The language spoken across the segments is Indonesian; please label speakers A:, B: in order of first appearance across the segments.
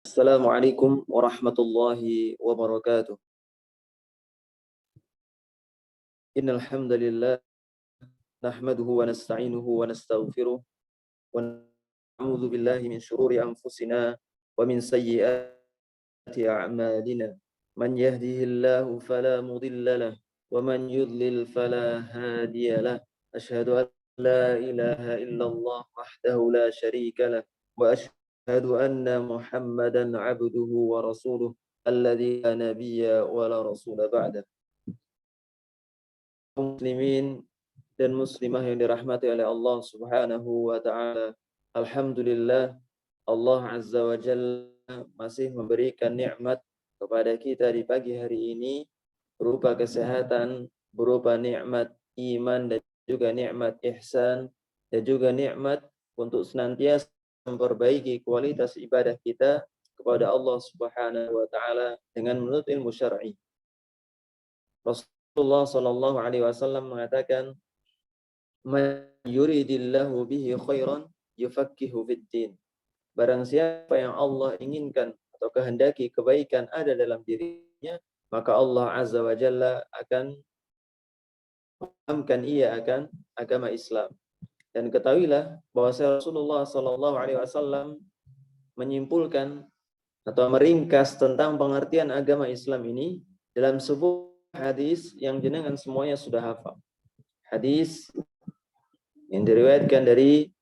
A: Assalamualaikum warahmatullahi wabarakatuh. Innal hamdalillah nahmaduhu wa nasta'inuhu wa nastaghfiruh wa na'udzu billahi min shururi anfusina wa min sayyiati a'malina. Man yahdihillahu fala mudilla lahu wa man yudlil fala hadiya lahu. Asyhadu an la ilaha illallah wahdahu la syarika lahu wa asyhadu anna Muhammadan 'abduhu wa rasuluh alladzi la nabiyya wa la rasula ba'da. Muslimin dan muslimah yang dirahmati oleh Allah Subhanahu wa taala. Alhamdulillah, Allah Azza wa Jalla masih memberikan nikmat kepada kita di pagi hari ini berupa kesehatan, berupa nikmat iman dan juga nikmat ihsan dan juga nikmat untuk senantiasa memperbaiki kualitas ibadah kita kepada Allah Subhanahu wa taala dengan menuntut ilmu syar'i. Rasulullah sallallahu alaihi wasallam mengatakan, "Man yuridillahu bihi khairan yufaqihu fiddin." Barang siapa yang Allah inginkan atau kehendaki kebaikan ada dalam dirinya, maka Allah Azza wa Jalla akan memahamkan ia akan agama Islam. Dan ketahuilah bahwa Rasulullah sallallahu alaihi wasallam menyimpulkan atau meringkas tentang pengertian agama Islam ini dalam sebuah hadis yang jenengan semuanya sudah hafal. Hadis yang diriwayatkan dari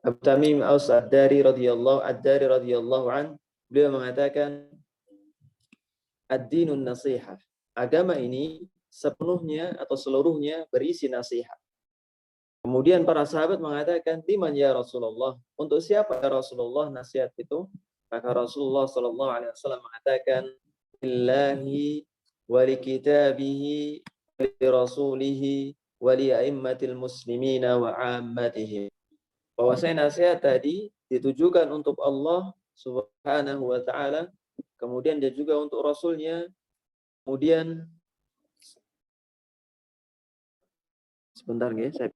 A: Abu Tamim Aus Ad-Dari radhiyallahu an, beliau mengatakan, ad-dinun nasihah. Agama ini sepenuhnya atau seluruhnya berisi nasihat. Kemudian para sahabat mengatakan, liman ya Rasulullah? Untuk siapa ya Rasulullah nasihat itu? Maka Rasulullah sallallahu alaihi wasallam mengatakan, lillahi wa li kitabihi wa li rasulihi wa li a'immatil muslimina wa 'ammatihim. Bahwasanya nasihat tadi ditujukan untuk Allah Subhanahu wa taala, kemudian dia juga untuk Rasulnya, kemudian sebentar nggih, saya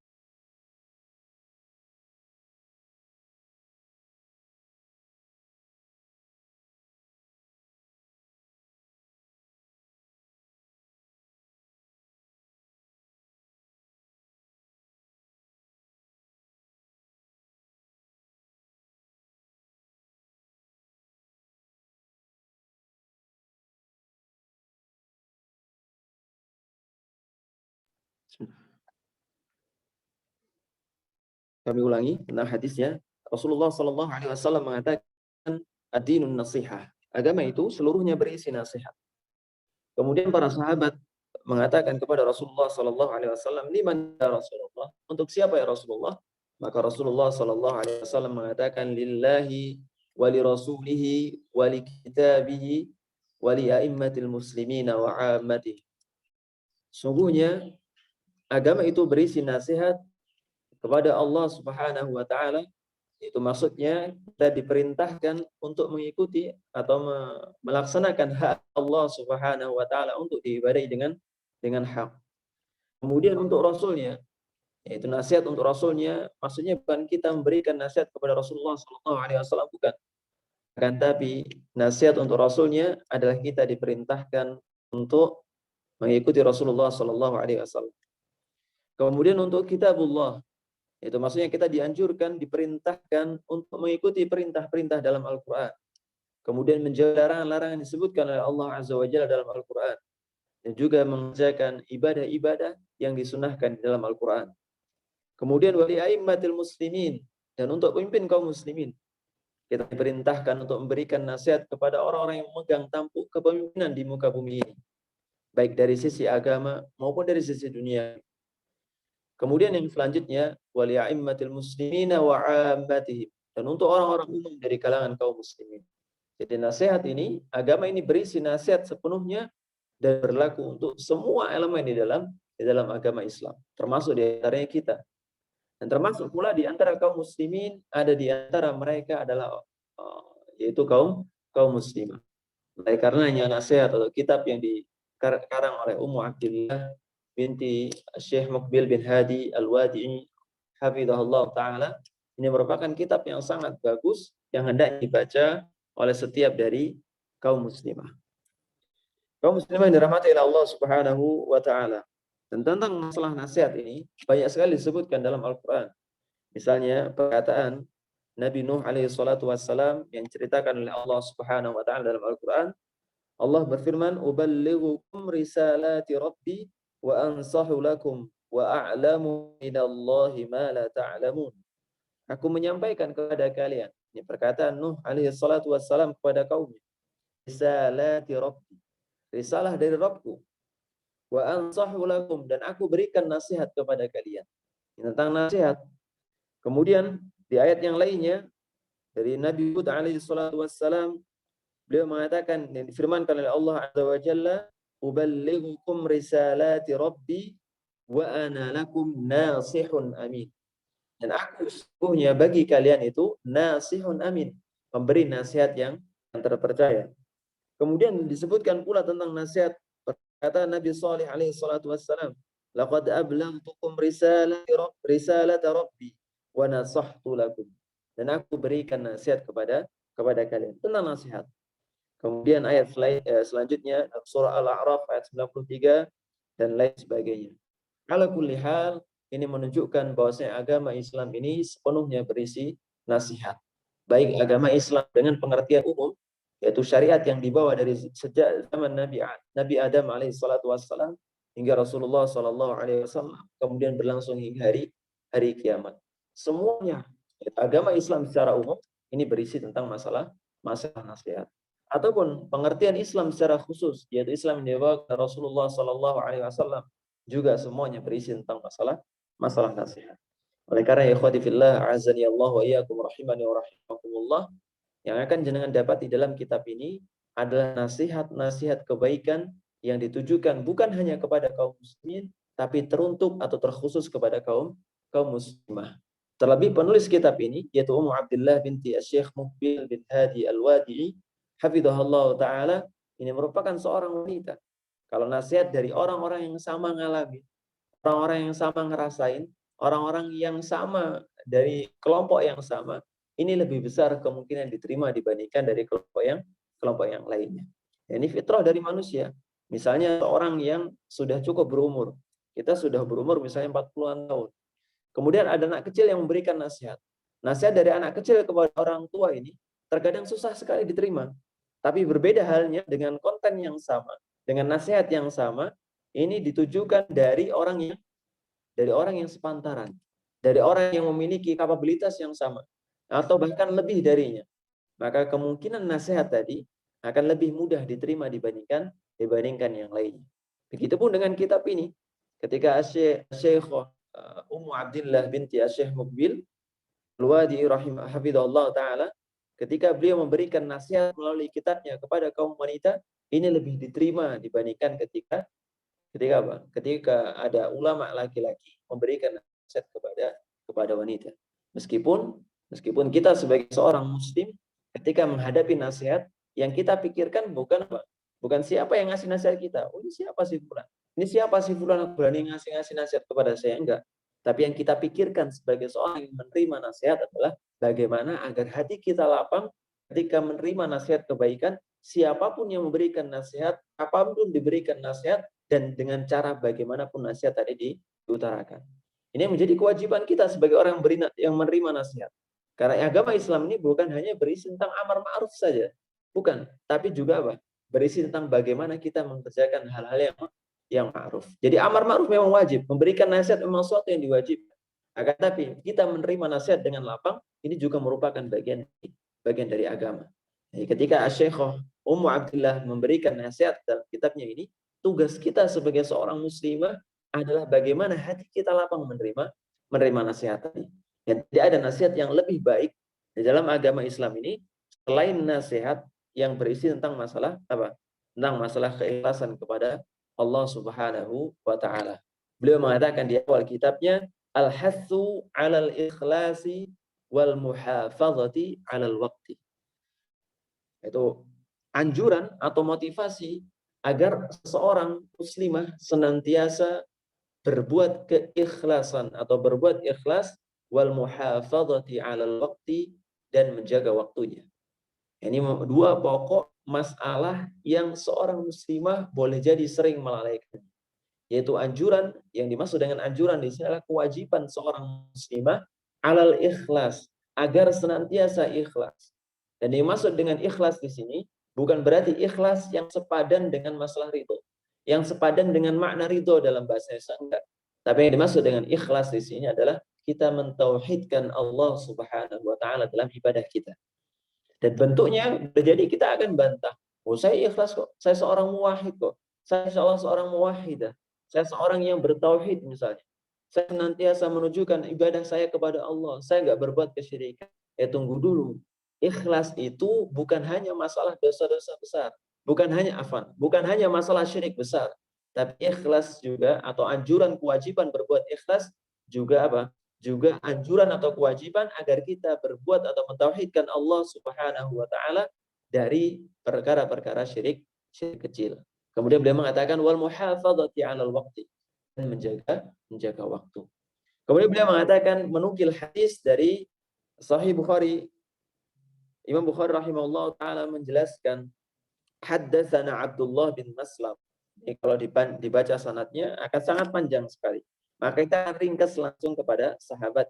A: kami ulangi tentang hadisnya. Rasulullah sallallahu alaihi wasallam mengatakan, ad-dinun nasihah. Agama itu seluruhnya berisi nasihat. Kemudian para sahabat mengatakan kepada Rasulullah sallallahu alaihi wasallam, liman ya Rasulullah? Untuk siapa ya Rasulullah? Maka Rasulullah sallallahu alaihi wasallam mengatakan, lillahi wa li rasulihi wa li kitabihi wa li a'immatil muslimina wa 'ammatih. Sungguhnya agama itu berisi nasihat kepada Allah Subhanahu wa taala. Itu maksudnya kita diperintahkan untuk mengikuti atau melaksanakan hak Allah Subhanahu wa taala untuk diibadahi dengan hak. Kemudian untuk Rasulnya, yaitu nasihat untuk Rasulnya, maksudnya bukan kita memberikan nasihat kepada Rasulullah sallallahu alaihi wasallam, bukan. Akan tapi nasihat untuk Rasulnya adalah kita diperintahkan untuk mengikuti Rasulullah sallallahu alaihi wasallam. Kemudian untuk kitabullah, itu maksudnya kita dianjurkan, diperintahkan untuk mengikuti perintah-perintah dalam Al-Quran. Kemudian menjauhi larangan-larangan disebutkan oleh Allah Azza wa Jalla dalam Al-Quran. Dan juga mengerjakan ibadah-ibadah yang disunahkan di dalam Al-Quran. Kemudian wali a'immatil muslimin. Dan untuk pemimpin kaum muslimin. Kita diperintahkan untuk memberikan nasihat kepada orang-orang yang memegang tampuk kepemimpinan di muka bumi ini. Baik dari sisi agama maupun dari sisi dunia. Kemudian yang selanjutnya, wali a'immatil muslimina wa 'ammatihim, dan untuk orang-orang umum dari kalangan kaum muslimin. Jadi nasihat ini, agama ini berisi nasihat sepenuhnya dan berlaku untuk semua elemen di dalam agama Islam, termasuk di antaranya kita. Dan termasuk pula di antara kaum muslimin, ada di antara mereka adalah yaitu kaum muslimah. Oleh karenanya nasihat atau kitab yang dikarang oleh Ummu Abdillah binti Syekh Muqbil bin Hadi Al-Wadi'i hafizahullah ta'ala, Ini merupakan kitab yang sangat bagus yang hendak dibaca oleh setiap dari kaum muslimah. Kaum muslimah yang dirahmati oleh Allah Subhanahu wa taala. Dan tentang masalah nasihat ini banyak sekali disebutkan dalam Al-Qur'an. Misalnya perkataan Nabi Nuh alaihi salatu wassalam yang diceritakan oleh Allah Subhanahu wa taala dalam Al-Qur'an. Allah berfirman, "Uballighukum risalati rabbi wa ansahu lakum wa a'lamu minallahi ma la ta'lamun." Aku menyampaikan kepada kalian. Ini perkataan Nuh alaihi salatu wassalam kepada kaumnya. Risalati rabbi. Risalah dari Rabbku. Wa ansahu lakum, dan aku berikan nasihat kepada kalian. Ini tentang nasihat. Kemudian di ayat yang lainnya dari Nabi Hud alaihi salatu wassalam, beliau mengatakan, yang difirmankan oleh Allah azza wa jalla, uballighukum risalati rabbi wa ana lakum nasihun amin. Dan aku sesungguhnya bagi kalian itu nasihun amin, memberi nasihat yang terpercaya. Kemudian disebutkan pula tentang nasihat, kata Nabi Shalih alaihi salatu wassalam, laqad ablaghtukum risalata rabbi wa nasahtu lakum. Dan aku berikan nasihat kepada kalian tentang nasihat. Kemudian ayat selanjutnya surah Al-A'raf ayat 93 dan lain sebagainya. Ala kulli hal, ini menunjukkan bahwasanya agama Islam ini sepenuhnya berisi nasihat. Baik agama Islam dengan pengertian umum, yaitu syariat yang dibawa dari sejak zaman Nabi Adam alaihi salatu wassalam hingga Rasulullah sallallahu alaihi wasallam, kemudian berlangsung hingga hari kiamat. Semuanya agama Islam secara umum ini berisi tentang masalah nasihat. Ataupun pengertian Islam secara khusus, yaitu Islam yang dibawa oleh Rasulullah sallallahu alaihi wasallam, juga semuanya berisi tentang masalah nasihat. Oleh karena ya ikhwati fillah, azani Allah wa iyyakum rahimani wa rahimakumullah, yang akan jenengan dapat di dalam kitab ini adalah nasihat-nasihat kebaikan yang ditujukan bukan hanya kepada kaum muslimin, tapi teruntuk atau terkhusus kepada kaum muslimah. Terlebih penulis kitab ini, yaitu Ummu Abdillah binti Asy-Syaikh Muqbil bin Hadi Al-Wadi'i, hafizahullah ta'ala, ini merupakan seorang wanita. Kalau nasihat dari orang-orang yang sama ngalami, orang-orang yang sama ngerasain, orang-orang yang sama dari kelompok yang sama, ini lebih besar kemungkinan diterima dibandingkan dari kelompok yang lainnya. Ini fitrah dari manusia. Misalnya seorang yang sudah cukup berumur, kita sudah berumur misalnya 40-an tahun. Kemudian ada anak kecil yang memberikan nasihat. Nasihat dari anak kecil kepada orang tua ini terkadang susah sekali diterima. Tapi berbeda halnya dengan konten yang sama, dengan nasihat yang sama, ini ditujukan dari orang yang sepantaran, dari orang yang memiliki kapabilitas yang sama, atau bahkan lebih darinya. Maka kemungkinan nasihat tadi akan lebih mudah diterima dibandingkan yang lainnya. Begitupun dengan kitab ini. Ketika Syekh Ummu Abdillah binti Asy-Syaikh Muqbil Al-Wadi'i rahimahullah ta'ala, ketika beliau memberikan nasihat melalui kitabnya kepada kaum wanita, ini lebih diterima dibandingkan ketika ada ulama laki-laki memberikan nasihat kepada wanita. Meskipun kita sebagai seorang muslim, ketika menghadapi nasihat, yang kita pikirkan bukan siapa yang ngasih nasihat kita. Oh, ini siapa sih fulan? Ini siapa sih fulan berani ngasih nasihat kepada saya? Enggak. Tapi yang kita pikirkan sebagai seorang yang menerima nasihat adalah bagaimana agar hati kita lapang ketika menerima nasihat kebaikan, siapapun yang memberikan nasihat, apapun diberikan nasihat, dan dengan cara bagaimanapun nasihat tadi diutarakan. Ini menjadi kewajiban kita sebagai orang yang menerima nasihat. Karena agama Islam ini bukan hanya berisi tentang amar ma'ruf saja. Bukan. Tapi juga berisi tentang bagaimana kita mengerjakan hal-hal yang ma'ruf. Jadi amar ma'ruf memang wajib. Memberikan nasihat memang sesuatu yang diwajibkan. Akan tapi kita menerima nasihat dengan lapang, ini juga merupakan bagian dari agama. Jadi ketika Asy-Syaikh Ummu Abdillah memberikan nasihat dalam kitabnya ini, tugas kita sebagai seorang muslimah adalah bagaimana hati kita lapang menerima nasihat tadi. Dan tidak ada nasihat yang lebih baik di dalam agama Islam ini selain nasihat yang berisi tentang masalah tentang masalah keikhlasan kepada Allah Subhanahu wa taala. Beliau mengatakan di awal kitabnya, al-hathu 'alal ikhlasi wal muhafazati 'alal waqti. Itu anjuran atau motivasi agar seorang muslimah senantiasa berbuat keikhlasan atau berbuat ikhlas wal muhafadzati 'alal waqti, dan menjaga waktunya. Ini dua pokok masalah yang seorang muslimah boleh jadi sering melalaikan. Yaitu anjuran, yang dimaksud dengan anjuran di sini adalah kewajiban seorang muslimah alal ikhlas, agar senantiasa ikhlas. Dan yang dimaksud dengan ikhlas di sini bukan berarti ikhlas yang sepadan dengan masalah ridho, yang sepadan dengan makna ridho dalam bahasa Indonesia, enggak. Tapi yang dimaksud dengan ikhlas di sini adalah kita mentauhidkan Allah Subhanahu wa taala dalam ibadah kita. Dan bentuknya boleh jadi kita akan bantah. Oh, saya ikhlas kok. Saya seorang muwahhid kok. Saya seorang muwahhidah. Saya seorang yang bertauhid misalnya. Saya senantiasa menunjukkan ibadah saya kepada Allah. Saya nggak berbuat kesyirikan. Tunggu dulu. Ikhlas itu bukan hanya masalah dosa-dosa besar. Bukan hanya masalah syirik besar. Tapi ikhlas juga, atau anjuran kewajiban berbuat ikhlas juga apa? Juga anjuran atau kewajiban agar kita berbuat atau mentauhidkan Allah Subhanahu wa taala dari perkara-perkara syirik kecil. Kemudian beliau mengatakan wal muhafadzati 'alal waqti, dan menjaga waktu. Kemudian beliau mengatakan menukil hadis dari Sahih Bukhari. Imam Bukhari rahimahullah taala menjelaskan haddatsana Abdullah bin Maslam. Ini kalau dibaca sanadnya akan sangat panjang sekali. Maka kita ringkas langsung kepada sahabat.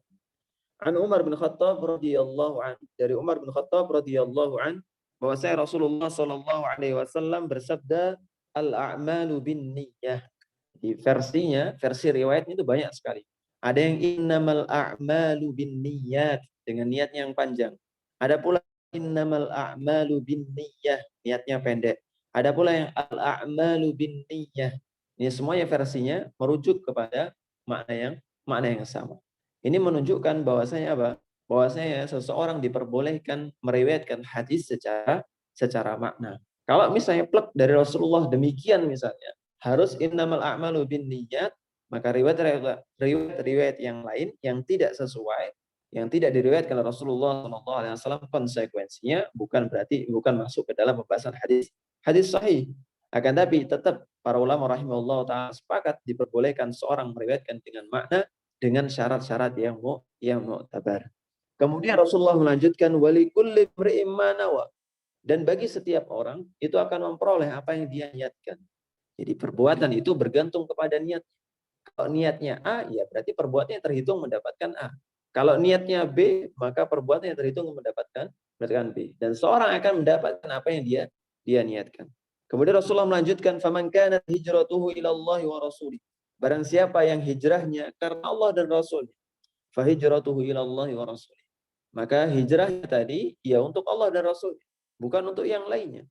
A: An Umar bin Khattab radhiyallahu an, dari Umar bin Khattab radhiyallahu an, bahwasanya Rasulullah sallallahu alaihi wasallam bersabda, al-a'malu binniyah. Di versinya, versi riwayatnya itu banyak sekali. Ada yang innamal a'malu binniyat, dengan niat yang panjang. Ada pula innamal a'malu binniyah, niatnya pendek. Ada pula yang al-a'malu binniyah. Ini semuanya versinya merujuk kepada makna yang sama. Ini menunjukkan bahwasanya apa? Bahwasanya seseorang diperbolehkan meriwayatkan hadis secara makna. Kalau misalnya plek dari Rasulullah demikian misalnya, harus innamal a'malu binniyat, maka riwayat yang lain yang tidak sesuai, yang tidak diriwayatkan oleh Rasulullah SAW, konsekuensinya bukan masuk ke dalam pembahasan hadis sahih. Akan tapi tetap para ulama rahimahullah taala sepakat diperbolehkan seorang meriwayatkan dengan makna dengan syarat-syarat yang mu'tabar. Kemudian Rasulullah melanjutkan walikulli imri'in ma nawa, dan bagi setiap orang itu akan memperoleh apa yang dia niatkan. Jadi perbuatan itu bergantung kepada niat. Kalau niatnya A, ya berarti perbuatannya terhitung mendapatkan A. Kalau niatnya B, maka perbuatannya terhitung mendapatkan B. Dan seorang akan mendapatkan apa yang dia niatkan. Kemudian Rasulullah melanjutkan, "Faman kanat hijratuhu ila Allah wa rasulih." Barang siapa yang hijrahnya karena Allah dan Rasulnya, fa hijratuhu ila Allah wa rasulih. Maka hijrahnya tadi ya untuk Allah dan Rasulnya, bukan untuk yang lainnya.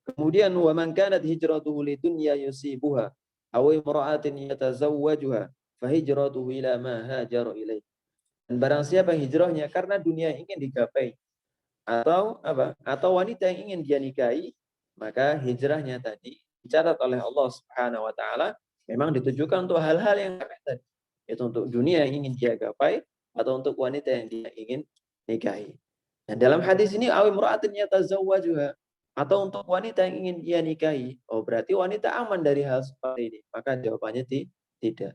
A: Kemudian wa man kanat hijratuhu lidunya yusibuha aw imra'atin yatazawwajuha fa hijratuhu ila ma hajara ilaih. Dan barang siapa hijrahnya karena dunia yang ingin digapai atau apa? Atau wanita yang ingin dia nikahi, maka hijrahnya tadi dicatat oleh Allah Subhanahu wa taala memang ditujukan untuk hal-hal yang tadi. Itu untuk dunia yang ingin dia gapai atau untuk wanita yang dia ingin nikahi. Dan dalam hadis ini aw imra'atin yatazawwajuha, atau untuk wanita yang ingin dia nikahi. Oh, berarti wanita aman dari hal seperti ini. Maka jawabannya tidak.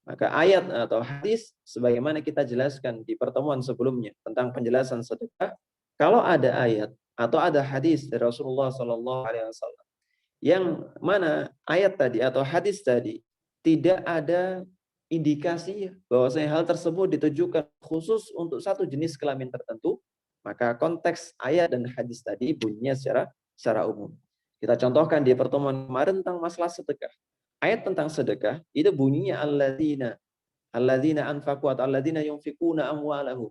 A: Maka ayat atau hadis sebagaimana kita jelaskan di pertemuan sebelumnya tentang penjelasan sedekah, kalau ada ayat atau ada hadis dari Rasulullah SAW yang mana ayat tadi atau hadis tadi tidak ada indikasi bahwasanya hal tersebut ditujukan khusus untuk satu jenis kelamin tertentu, maka konteks ayat dan hadis tadi bunyinya secara umum. Kita contohkan di pertemuan kemarin tentang masalah sedekah. Ayat tentang sedekah itu bunyinya alladzina anfaqu atau alladzina yunfiquna amwalahum.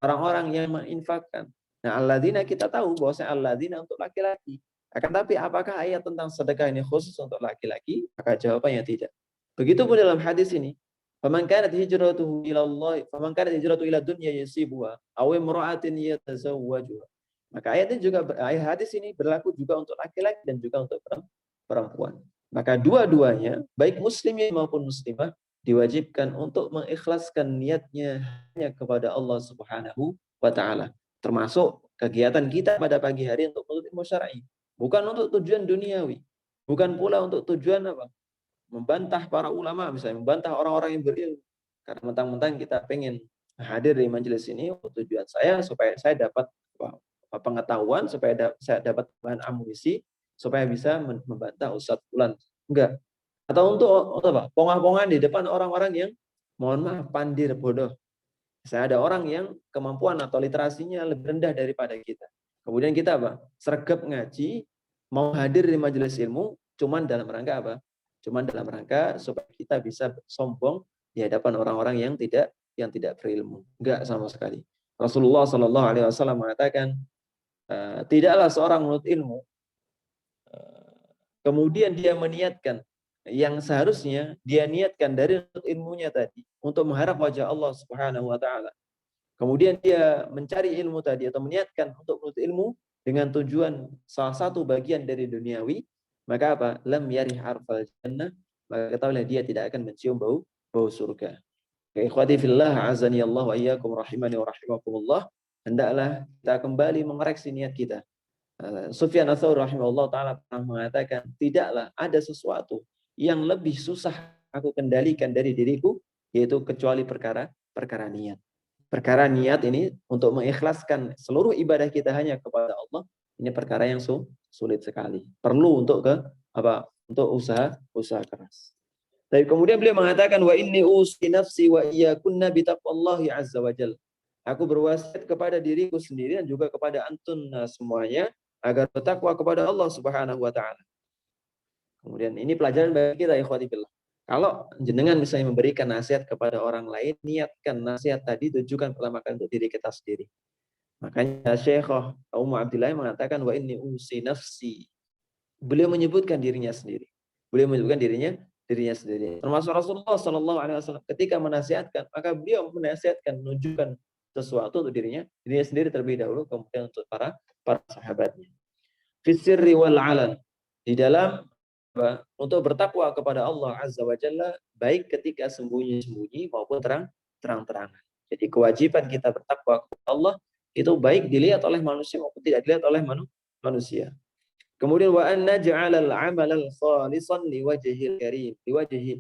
A: Orang-orang yang menginfakkan. Nah, alladzina kita tahu bahwasanya alladzina untuk laki-laki. Akan tapi apakah ayat tentang sedekah ini khusus untuk laki-laki? Maka jawabannya tidak. Begitu pun dalam hadis ini, faman kanat hijratuhu ila Allah, faman kanat hijratuhu ila dunya yusibuha aw imra'atin yatazawwajuha. Maka ayat ini juga ayat hadis ini berlaku juga untuk laki-laki dan juga untuk perempuan. Maka dua-duanya, baik muslimin maupun muslimah, diwajibkan untuk mengikhlaskan niatnya hanya kepada Allah Subhanahu wa taala. Termasuk kegiatan kita pada pagi hari untuk menuntut ilmu syar'i, bukan untuk tujuan duniawi, bukan pula untuk tujuan apa? Membantah para ulama, misalnya membantah orang-orang yang berilmu. Karena mentang-mentang kita pengen hadir di majelis ini tujuan saya supaya saya dapat pengetahuan, supaya saya dapat bahan amunisi, supaya bisa membantah Ustadz Fulan. Enggak. Atau untuk apa? Pongah-pongahan di depan orang-orang yang mohon maaf pandir bodoh. Saya ada orang yang kemampuan atau literasinya lebih rendah daripada kita. Kemudian kita apa? Sregep ngaji, mau hadir di majelis ilmu, cuman dalam rangka apa? Cuman dalam rangka supaya kita bisa sombong di hadapan orang-orang yang tidak berilmu. Enggak sama sekali. Rasulullah Shallallahu Alaihi Wasallam mengatakan, tidaklah seorang menuntut ilmu kemudian dia meniatkan yang seharusnya dia niatkan dari ilmunya tadi untuk mengharap wajah Allah Subhanahu wa taala. Kemudian dia mencari ilmu tadi atau meniatkan untuk menuntut ilmu dengan tujuan salah satu bagian dari duniawi, maka apa? Lam yarih arfal jannah, maka ketahuilah dia tidak akan mencium bau surga. Ikhwati fillah, azani Allah wa iyyakum rahimani wa rahimakumullah. Hendaklah kita kembali mengoreksi niat kita. Sufyan ats-Tsauri rahimahullah taala pernah mengatakan, tidaklah ada sesuatu yang lebih susah aku kendalikan dari diriku, yaitu kecuali perkara niat. Perkara niat ini untuk mengikhlaskan seluruh ibadah kita hanya kepada Allah, ini perkara yang sulit sekali. Perlu untuk untuk usaha keras. Tapi kemudian beliau mengatakan, wa inni usi nafsi wa iyyakunna bitaqwallahi azza wa jalla. Aku berwasiat kepada diriku sendiri dan juga kepada antun semuanya agar bertakwa kepada Allah Subhanahu wa taala. Kemudian ini pelajaran bagi kita, ikhwati billah. Kalau jenengan misalnya memberikan nasihat kepada orang lain, niatkan nasihat tadi tujukan pertama kali untuk diri kita sendiri. Makanya Syekhah Ummu Abdillah mengatakan, wa inni usi nafsi. Beliau menyebutkan dirinya sendiri. Beliau menyebutkan dirinya sendiri. Termasuk Rasulullah Shallallahu Alaihi Wasallam ketika menasihatkan, maka beliau menasihatkan, menunjukkan sesuatu untuk dirinya sendiri terlebih dahulu, kemudian untuk para sahabatnya. Fisirri wal alan, di dalam untuk bertakwa kepada Allah Azza wa Jalla, baik ketika sembunyi-sembunyi maupun terang-terangan. Jadi kewajiban kita bertakwa kepada Allah itu baik dilihat oleh manusia maupun tidak dilihat oleh manusia. Kemudian wa an naj'alal 'amalal khalisan liwajhil karim,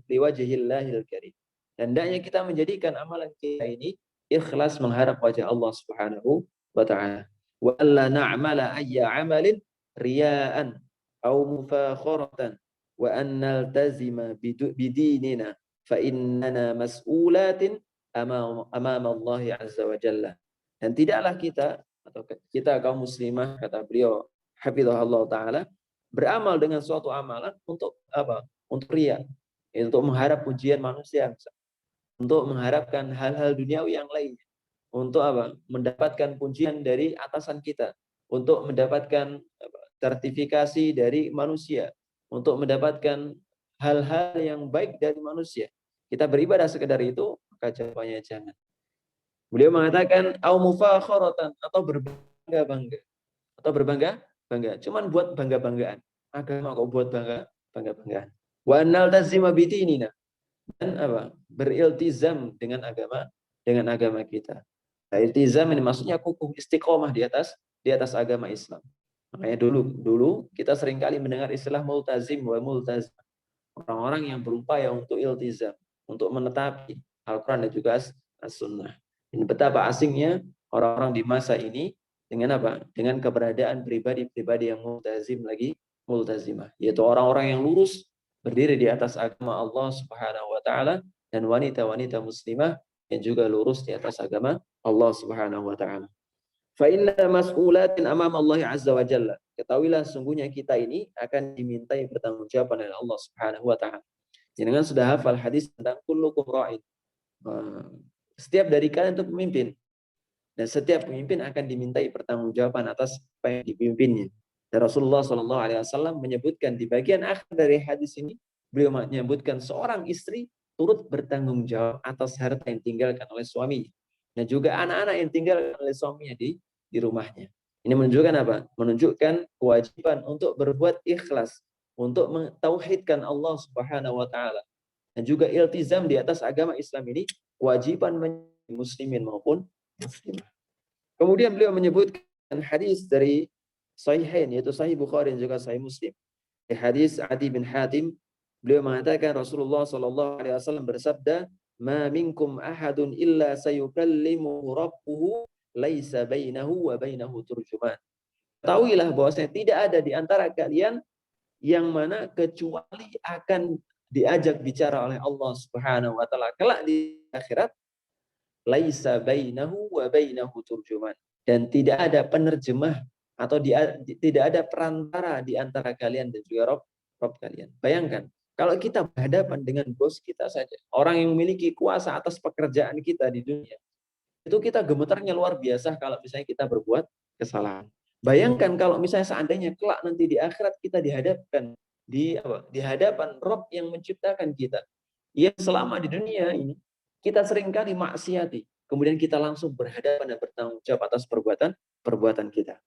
A: liwajhillahil karim. Hendaknya kita menjadikan amalan kita ini ikhlas mengharap wajah Allah Subhanahu wa taala. Wa alla na'mala ayya 'amalin riya'an aw mufakhoratan wa an naltazima bidinina fa innana mas'ulatin amama Allah azza wa jalla. Dan tidaklah kita kaum muslimah, kata beliau hafizahullah taala, beramal dengan suatu amalan untuk apa? Untuk riya, untuk mengharap pujian manusia, untuk mengharapkan hal-hal duniawi yang lainnya, untuk apa? Mendapatkan pujian dari atasan kita, untuk mendapatkan sertifikasi dari manusia, untuk mendapatkan hal-hal yang baik dari manusia. Kita beribadah sekedar itu, maka jawabannya jangan. Beliau mengatakan au mufakharatan, atau berbangga-bangga. Atau berbangga-bangga. Cuman buat bangga-banggaan. Agama kok buat bangga-banggaan. Wa annal tazima bidinina. Dan apa? Beriltizam dengan agama kita. Nah, iltizam ini maksudnya kukuh, istiqomah di atas agama Islam. Makanya dulu kita seringkali mendengar istilah multazim wa multazim. Orang-orang yang berupaya untuk iltizam, untuk menetapi Al-Quran dan juga As-Sunnah. Ini betapa asingnya orang-orang di masa ini dengan apa? Dengan keberadaan pribadi-pribadi yang multazimah, yaitu orang-orang yang lurus berdiri di atas agama Allah Subhanahu wa taala, dan wanita-wanita muslimah yang juga lurus di atas agama Allah Subhanahu wa taala. Fa inna mas'ulatin amama Allah azza wa jalla. Ketahuilah sungguhnya kita ini akan dimintai pertanggungjawaban oleh Allah Subhanahu wa taala. Jangan sudah hafal hadis tentang kullukum ra'in. Setiap dari kalian itu pemimpin, dan setiap pemimpin akan dimintai pertanggungjawaban atas apa yang dipimpinnya. Dan Rasulullah Shallallahu Alaihi Wasallam menyebutkan di bagian akhir dari hadis ini, beliau menyebutkan seorang istri turut bertanggung jawab atas harta yang ditinggalkan oleh suaminya, dan juga anak-anak yang ditinggalkan oleh suaminya di rumahnya. Ini menunjukkan apa? Menunjukkan kewajiban untuk berbuat ikhlas, untuk mentauhidkan Allah Subhanahu wa taala, dan juga iltizam di atas agama Islam ini kewajiban muslimin maupun muslimah. Kemudian beliau menyebutkan hadis dari Sahihain, yaitu Sahih Bukhari dan juga Sahih Muslim. Di hadis Adi bin Hatim, beliau mengatakan Rasulullah Shallallahu Alaihi Wasallam bersabda, ma minkum ahadun illa sayukallimuhu rabbuhu laisa bainahu wa bainahu turjuman. Ketahuilah bahwasanya tidak ada di antara kalian yang mana kecuali akan diajak bicara oleh Allah Subhanahu wa taala kelak di akhirat, laisa bainahu wa bainahu turjuman, dan tidak ada penerjemah atau tidak ada perantara di antara kalian dan juga Rob kalian. Bayangkan kalau kita berhadapan dengan bos kita saja, orang yang memiliki kuasa atas pekerjaan kita di dunia, itu kita gemetarnya luar biasa kalau misalnya kita berbuat kesalahan. Bayangkan kalau misalnya seandainya kelak nanti di akhirat kita dihadapkan di hadapan Rob yang menciptakan kita. Ya, selama di dunia ini kita seringkali maksiati, kemudian kita langsung berhadapan dan bertanggung jawab atas perbuatan kita.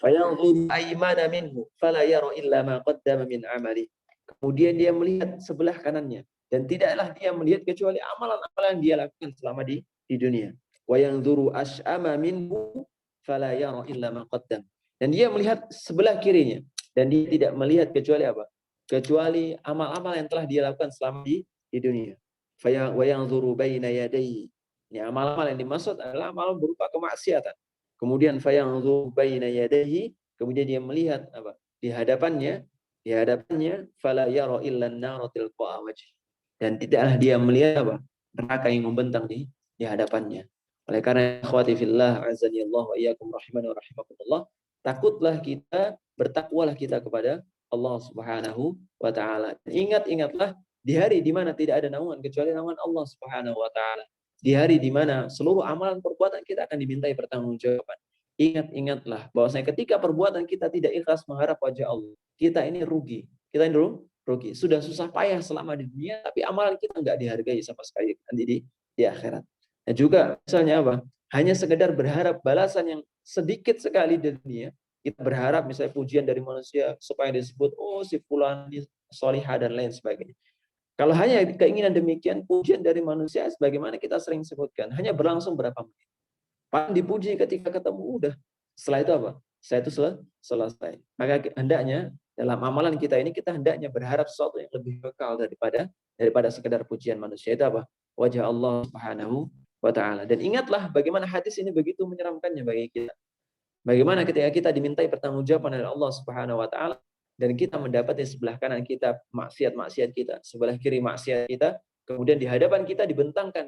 A: Fayanzur aymana minhu fala yara illa ma qaddama min amali. Kemudian dia melihat sebelah kanannya dan tidaklah dia melihat kecuali amalan-amalan yang dia lakukan selama di dunia. Wa yanzuru ash'ama minhu fala yara illa ma qaddam. Dan dia melihat sebelah kirinya dan dia tidak melihat kecuali apa? Kecuali amal-amal yang telah dia lakukan selama di dunia. Wa yanzuru baina yadayhi. Ini amal-amal yang dimaksud adalah amal berupa kemaksiatan. Kemudian fayanzuru baina yadayhi, kemudian dia melihat apa? Di hadapannya fala yara illa an-nar tilqa wajh. Dan tidaklah dia melihat apa? Neraka yang membentang di hadapannya. Oleh karena akhwati fillah azani Allah wa iyyakum rahimani wa rahimakumullah, takutlah kita, bertakwalah kita kepada Allah Subhanahu wa taala. Ingatlah di hari di mana tidak ada naungan kecuali naungan Allah Subhanahu wa taala. Di hari di mana seluruh amalan perbuatan kita akan dimintai pertanggungjawaban. Ingatlah bahwasanya ketika perbuatan kita tidak ikhlas mengharap wajah Allah, kita ini rugi. Kita ini rugi. Sudah susah payah selama di dunia, tapi amalan kita nggak dihargai sama sekali nanti di akhirat. Dan juga misalnya apa? Hanya sekedar berharap balasan yang sedikit sekali di dunia. Kita berharap misalnya pujian dari manusia supaya disebut, oh si fulan solihah dan lain sebagainya. Kalau hanya keinginan demikian, pujian dari manusia sebagaimana kita sering sebutkan, hanya berlangsung berapa menit. Paling dipuji ketika ketemu, udah. Setelah itu apa? Setelah itu selesai. Maka hendaknya dalam amalan kita ini, kita hendaknya berharap sesuatu yang lebih kekal daripada sekedar pujian manusia. Itu apa? Wajah Allah Subhanahu wa ta'ala. Dan ingatlah bagaimana hadis ini begitu menyeramkannya bagi kita. Bagaimana ketika kita dimintai pertanggungjawaban oleh Allah Subhanahu wa taala dan kita mendapati sebelah kanan kita maksiat-maksiat kita, sebelah kiri maksiat kita, kemudian di hadapan kita dipandangkan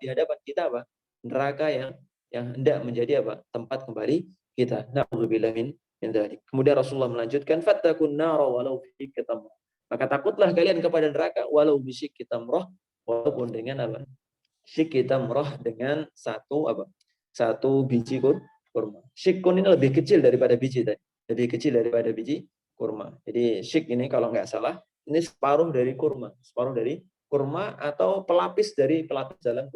A: di hadapan kita apa? Neraka yang hendak menjadi apa? Tempat kembali kita. Na'udzubillah min dzalik. Kemudian Rasulullah melanjutkan fattaqun nar walau fi tamrah. Maka takutlah kalian kepada neraka walau bisyikki tamrah, walaupun dengan apa? Syikki tamrah, dengan satu biji kurma. Syikun ini lebih kecil daripada biji tadi. Lebih kecil daripada biji kurma. Jadi syik ini kalau nggak salah, ini separuh dari kurma. Separuh dari kurma atau pelapis dari pelapis dalam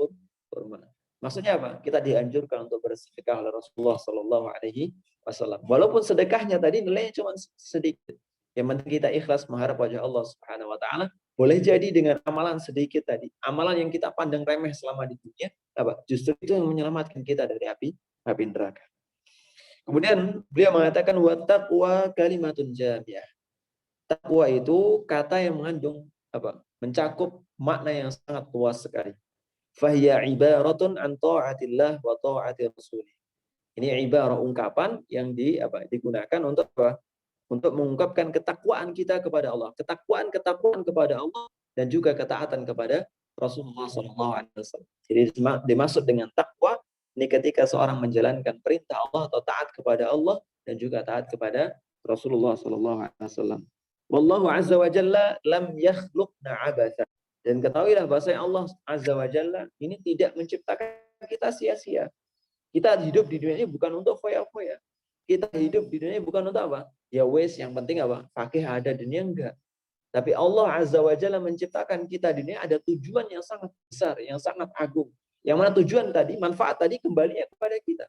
A: kurma. Maksudnya apa? Kita dianjurkan untuk bersedekah oleh Rasulullah Shallallahu Alaihi Wasallam. Walaupun sedekahnya tadi nilainya cuma sedikit. Yang penting kita ikhlas mengharap wajah Allah Subhanahu Wa Taala. Boleh jadi dengan amalan sedikit tadi, amalan yang kita pandang remeh selama di dunia, justru itu yang menyelamatkan kita dari api neraka. Kemudian beliau mengatakan wa taqwa kalimatun jami'ah. Takwa itu kata yang mengandung mencakup makna yang sangat luas sekali. Fahiya ibaratun an ta'atillah wa ta'ati rasulih. Ini ibarat ungkapan yang digunakan untuk apa? Untuk mengungkapkan ketakwaan kita kepada Allah, ketakwaan kepada Allah dan juga ketaatan kepada Rasulullah SAW. Jadi dimaksud dengan takwa ini ketika seorang menjalankan perintah Allah atau taat kepada Allah dan juga taat kepada Rasulullah SAW. Wallahu azza wa jalla lam yakhluqna abatha. Dan ketahuilah bahwa Allah azza wa jalla ini tidak menciptakan kita sia-sia. Kita hidup di dunia ini bukan untuk foya-foya. Kita hidup di dunia ini bukan untuk apa? Ya wes, yang penting apa? Fakih ada, dunia enggak. Tapi Allah Azza wa Jalla menciptakan kita di dunia ada tujuan yang sangat besar, yang sangat agung. Yang mana tujuan tadi, manfaat tadi kembali kepada kita.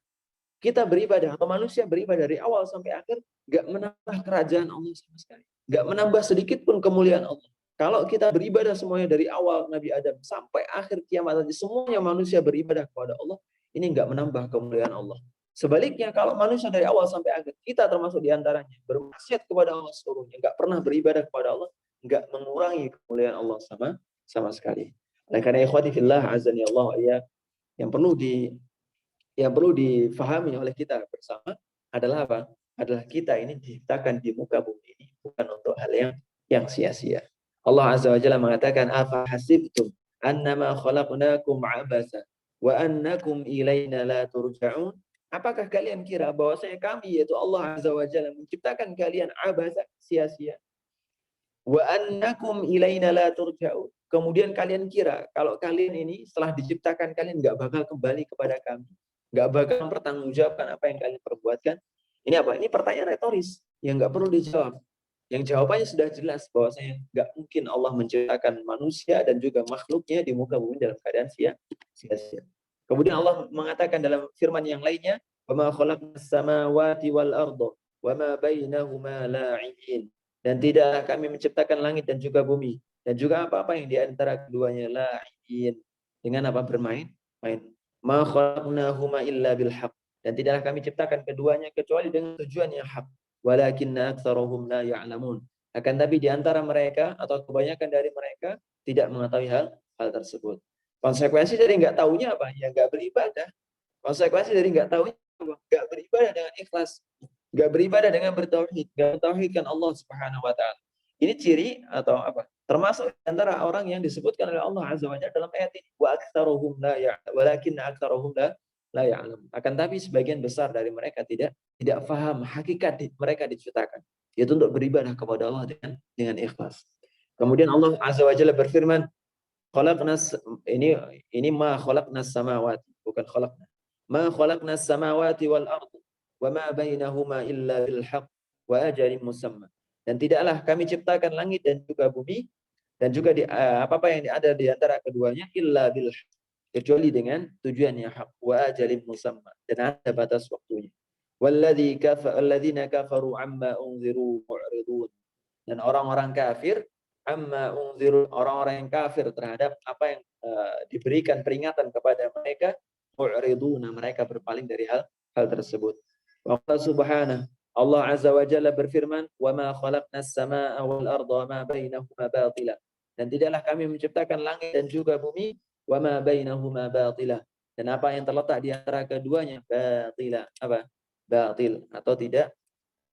A: Kita beribadah, atau manusia beribadah dari awal sampai akhir, enggak menambah kerajaan Allah sama sekali. Enggak menambah sedikit pun kemuliaan Allah. Kalau kita beribadah semuanya dari awal Nabi Adam sampai akhir kiamat nanti, semuanya manusia beribadah kepada Allah, ini enggak menambah kemuliaan Allah. Sebaliknya, kalau manusia dari awal sampai akhir, kita termasuk diantaranya, bermaksiat kepada Allah seluruhnya, enggak pernah beribadah kepada Allah, enggak mengurangi kemuliaan Allah sama sekali. Oleh karena ikhwati fillah azani Allah ya, yang perlu difahami oleh kita bersama adalah apa? Adalah kita ini diciptakan di muka bumi ini bukan untuk hal yang sia-sia. Allah Azza wa Jalla mengatakan, "Afa hasibtum annama khalaqnakum abasa wa annakum ilaina la turja'un?" Apakah kalian kira bahwasanya kami, yaitu Allah Azza wa Jalla, menciptakan kalian abasa, sia-sia? Wa annakum ilaina la turja'un. Kemudian kalian kira kalau kalian ini setelah diciptakan kalian nggak bakal kembali kepada kami, nggak bakal mempertanggungjawabkan apa yang kalian perbuatkan. Ini apa? Ini pertanyaan retoris yang nggak perlu dijawab. Yang jawabannya sudah jelas bahwasanya nggak mungkin Allah menciptakan manusia dan juga makhluknya di muka bumi dalam keadaan sia-sia. Kemudian Allah mengatakan dalam firman yang lainnya, "Wa ma khalaqnas samawati wal arda wa ma bainahuma la'ibin." Dan tidak kami menciptakan langit dan juga bumi dan juga apa-apa yang di antara keduanya la'ibin, dengan apa? Bermain main. Ma khalaqnahuma illa bil haqq, dan tidaklah kami ciptakan keduanya kecuali dengan tujuan yang hak. Walakinna aktsarahum la ya'lamun. Akan tapi di antara mereka atau kebanyakan dari mereka tidak mengetahui hal tersebut. Konsekuensi dari nggak tahunya apa? Ya nggak beribadah. Konsekuensi dari nggak tahunya apa? Nggak beribadah dengan ikhlas. Nggak beribadah dengan bertauhid, nggak mentauhidkan Allah Subhanahu wa taala. Ini ciri atau apa? Termasuk antara orang yang disebutkan oleh Allah Azza wa Jalla dalam ayat ini, wa aktsaruhum la ya'lam, walakinna aktsaruhum la ya'lam. Akan tapi sebagian besar dari mereka tidak paham hakikat mereka diciptakan, yaitu untuk beribadah kepada Allah dengan ikhlas. Kemudian Allah Azza wa Jalla berfirman, khalaqnas, ini ma khalaqnas samawati, bukan khalaqna. Ma khalaqnas samawati wal ardu wa ma bainahuma illa bil haqq wa ajalin musamma. Dan tidaklah kami ciptakan langit dan juga bumi dan juga apa-apa yang ada di antara keduanya illa bil haqq, kecuali dengan tujuan yang hak, wa ajalin musamma, dan ada batas waktunya. Walladzina kafaru amma unziru mu'ridun. Dan orang-orang kafir amma unziru, orang-orang yang kafir terhadap apa yang diberikan peringatan kepada mereka, mu'ridun, mereka berpaling dari hal tersebut. Allah Subhanahu, Allah Azza wa Jalla berfirman, "Wa ma khalaqnas samaa'a wal arda wa ma bainahuma batila." Dan tidaklah kami menciptakan langit dan juga bumi, wa ma bainahuma batila, dan apa yang terletak di antara keduanya batila, apa? Batil atau tidak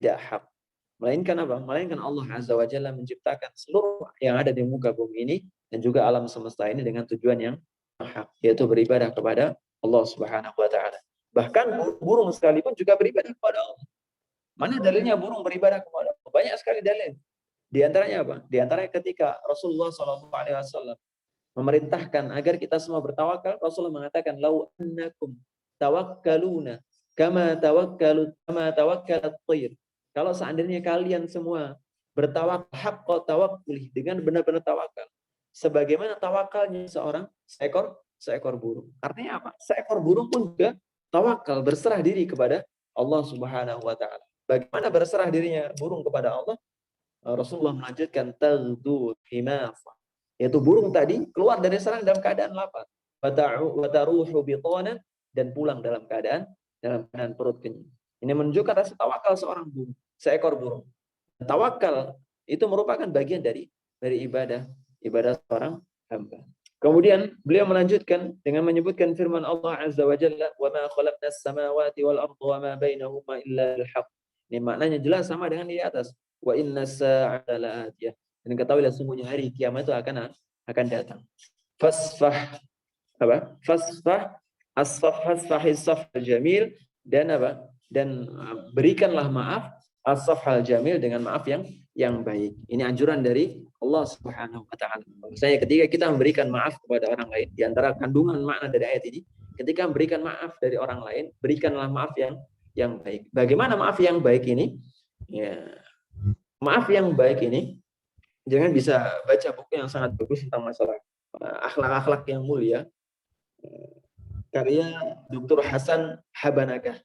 A: hak. Melainkan apa? Melainkan Allah Azza wa Jalla menciptakan seluruh yang ada di muka bumi ini dan juga alam semesta ini dengan tujuan yang hak, yaitu beribadah kepada Allah Subhanahu wa taala. Bahkan burung sekalipun juga beribadah kepada Allah. Mana dalilnya burung beribadah kepada Allah? Banyak sekali dalil. Di antaranya apa? Di antaranya ketika Rasulullah SAW memerintahkan agar kita semua bertawakal, Rasulullah mengatakan, "Lau annakum tawakkaluna kama tawakkalat thair." Kalau seandainya kalian semua bertawakal haqqa tawakkuli, dengan benar-benar tawakal, sebagaimana tawakalnya seekor burung. Artinya apa? Seekor burung pun juga tawakal, berserah diri kepada Allah Subhanahu wa taala. Bagaimana berserah dirinya burung kepada Allah? Rasulullah melanjutkan, taghdu himafa, yaitu burung tadi keluar dari sarang dalam keadaan lapar, wa taruhu bitanan, dan pulang dalam keadaan perut kenyang. Ini menunjukkan rasa tawakal seekor burung. Tawakal itu merupakan bagian dari ibadah seorang hamba. Kemudian beliau melanjutkan dengan menyebutkan firman Allah Azza wa Jalla, "Wa ma khalaqnas samawati wal arda wa ma bainahuma illa bil haqq." Ini maknanya jelas sama dengan di atas. Wa inna sa'ata la'atiyah. Dan ketahuilah sungguhnya hari kiamat itu akan datang. Fasfah, apa? Fasfah as-safhas jamil, dan apa? Dan berikanlah maaf as-safhal jamil, dengan maaf yang baik. Ini anjuran dari Allah Subhanahu wa taala. Misalnya ketika kita memberikan maaf kepada orang lain, di antara kandungan makna dari ayat ini, ketika memberikan maaf dari orang lain, berikanlah maaf yang baik. Bagaimana maaf yang baik ini? Ya, maaf yang baik ini, jangan bisa baca buku yang sangat bagus tentang masalah akhlak-akhlak yang mulia, karya Dr. Hasan Habanakah,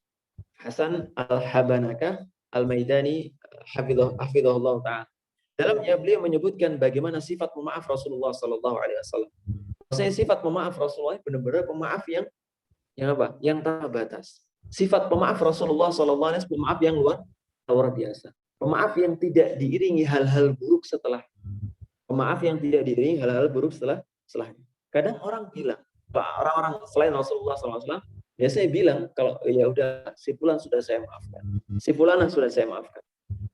A: Hasan Al-Habanakah Al-Maidani, hafizahullah ta'ala. Dalamnya beliau menyebutkan bagaimana sifat pemaaf Rasulullah sallallahu alaihi wasallam. Maksudnya sifat pemaaf Rasulullah benar-benar pemaaf yang apa? Yang tanpa batas. Sifat pemaaf Rasulullah sallallahu alaihi wasallam pemaaf yang luar biasa. Pemaaf yang tidak diiringi hal-hal buruk setelah. Pemaaf yang tidak diiringi hal-hal buruk setelahnya. Kadang orang bilang, orang-orang selain Rasulullah SAW biasanya bilang kalau ya udah si fulan sudah saya maafkan, si fulana sudah saya maafkan.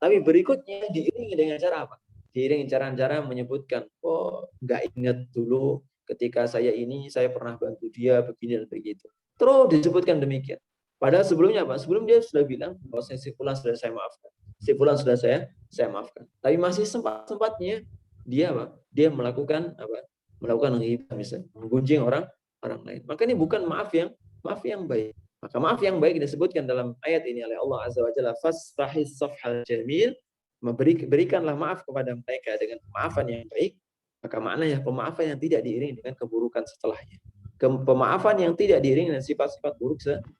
A: Tapi berikutnya diiringi dengan cara apa? Diiringi cara-cara menyebutkan, oh nggak ingat dulu ketika saya ini saya pernah bantu dia begini dan begitu. Terus disebutkan demikian. Padahal sebelumnya apa? Sebelum dia sudah bilang bahwa si fulan sudah saya maafkan, si fulan sudah saya maafkan. Tapi masih sempat-sempatnya dia apa? Dia melakukan apa? Melakukan ghibah misalnya, menggunjing orang lain. Maka ini bukan maaf yang baik. Maka maaf yang baik disebutkan dalam ayat ini oleh Allah Azza wa Jalla, fasfahis safhal jamil, berikanlah maaf kepada mereka dengan pemaafan yang baik. Maka maknanya pemaafan yang tidak diiringi dengan keburukan setelahnya. Pemaafan yang tidak diiringi dengan sifat-sifat buruk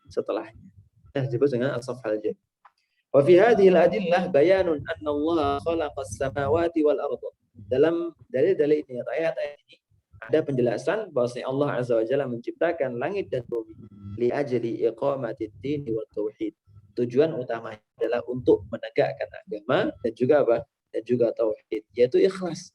A: setelahnya. Disebut dengan as-safhal jamil. Wa fi hadhihi al-adillah bayanun anna Allah khalaqa as-samawati wal ardh. Dalam dalil-dalil ini, ayat-ayat ini ada penjelasan bahwasanya Allah Azza wa Jalla menciptakan langit dan bumi li ajli iqamatid din wa tauhid. Tujuan utamanya adalah untuk menegakkan agama dan juga apa? Dan juga tauhid, yaitu ikhlas.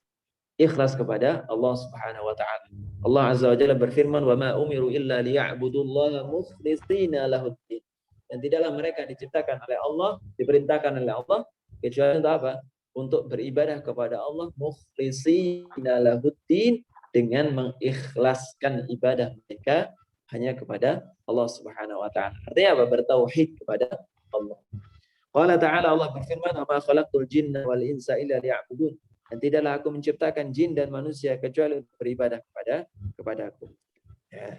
A: Ikhlas kepada Allah Subhanahu wa taala. Allah Azza wa Jalla berfirman, "Wa ma umiru illa liya'budullaha mukhlishina lahuddin." Dan tidaklah mereka diciptakan oleh Allah, diperintahkan oleh Allah kecuali untuk apa? Untuk beribadah kepada Allah mukhlishina lahuddin, dengan mengikhlaskan ibadah mereka hanya kepada Allah Subhanahu wa taala. Artinya apa? Bertauhid kepada Allah. Qala ta'ala, Allah berfirman, "Ma khalaqtul jinna wal insa illa liya'budun." Dan tidaklah aku menciptakan jin dan manusia kecuali untuk beribadah kepada aku. Ya.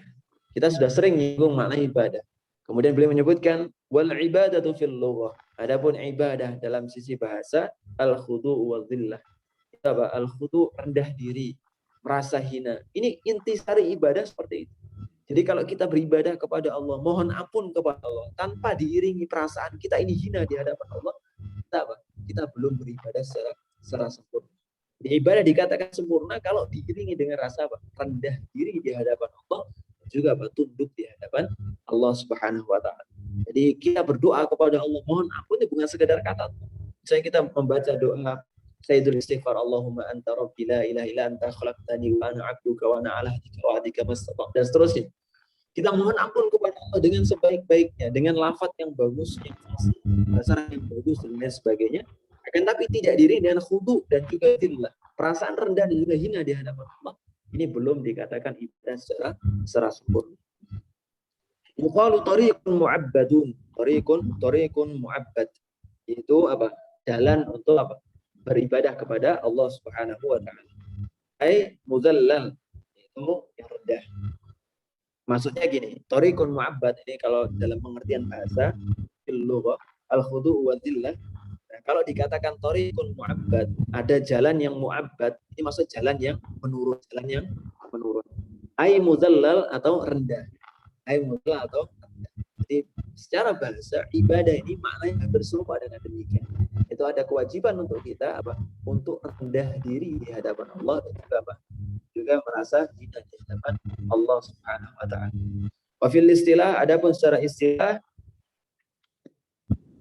A: Kita sudah sering menyinggung makna ibadah. Kemudian beliau menyebutkan wal ibadatu fil lughah. Adapun ibadah dalam sisi bahasa al-khudu' wa dhillah. Itu apa? Al-khudu' rendah diri, merasa hina. Ini intisari ibadah seperti itu. Jadi kalau kita beribadah kepada Allah, mohon ampun kepada Allah, tanpa diiringi perasaan kita ini hina di hadapan Allah, kita apa? Kita belum beribadah secara sempurna. Di ibadah dikatakan sempurna kalau diiringi dengan rasa apa? Rendah diri di hadapan Allah, juga apa? Tunduk di hadapan Allah Subhanahu wa taala. Jadi kita berdoa kepada Allah, mohon ampun itu bukan sekedar kata. Misalnya kita membaca doa Sayyidul Istighfar, Allahumma anta rabbi la ilaha illa anta khalaqtani wa ana 'abduka wa ana 'ala ahdika wa wa'dika mastata'tu, dan seterusnya. Kita mohon ampun kepada Allah dengan sebaik-baiknya, dengan lafaz yang bagus, yang fasih, bahasa yang bagus dan lain sebagainya. Akan tapi tidak diri dengan khudu dan juga dhillah, perasaan rendah dan juga hina di hadapan Allah. Ini belum dikatakan ibadah secara sempurna. Yuqalu tariqun mu'abbadun, tariqun mu'abbad. Itu apa? Jalan untuk apa? Beribadah kepada Allah Subhanahu wa taala. Ai muzallal, itu yang rendah. Maksudnya gini, tariqun mu'abbad ini kalau dalam pengertian bahasa al-lughah al-khudu' wa dhillah. Nah, kalau dikatakan tariqun mu'abbad, ada jalan yang mu'abbad, ini maksud jalan yang menurun, Ai muzallal atau rendah. Ai muzallal atau rendah. Jadi secara bahasa ibadah ini maknanya berserupa dengan demikian. Itu ada kewajiban untuk kita apa? Untuk rendah diri di hadapan Allah dan juga apa? Juga merasa hina di hadapan Allah Subhanahu wa taala. Wa fil istilah, adapun secara istilah,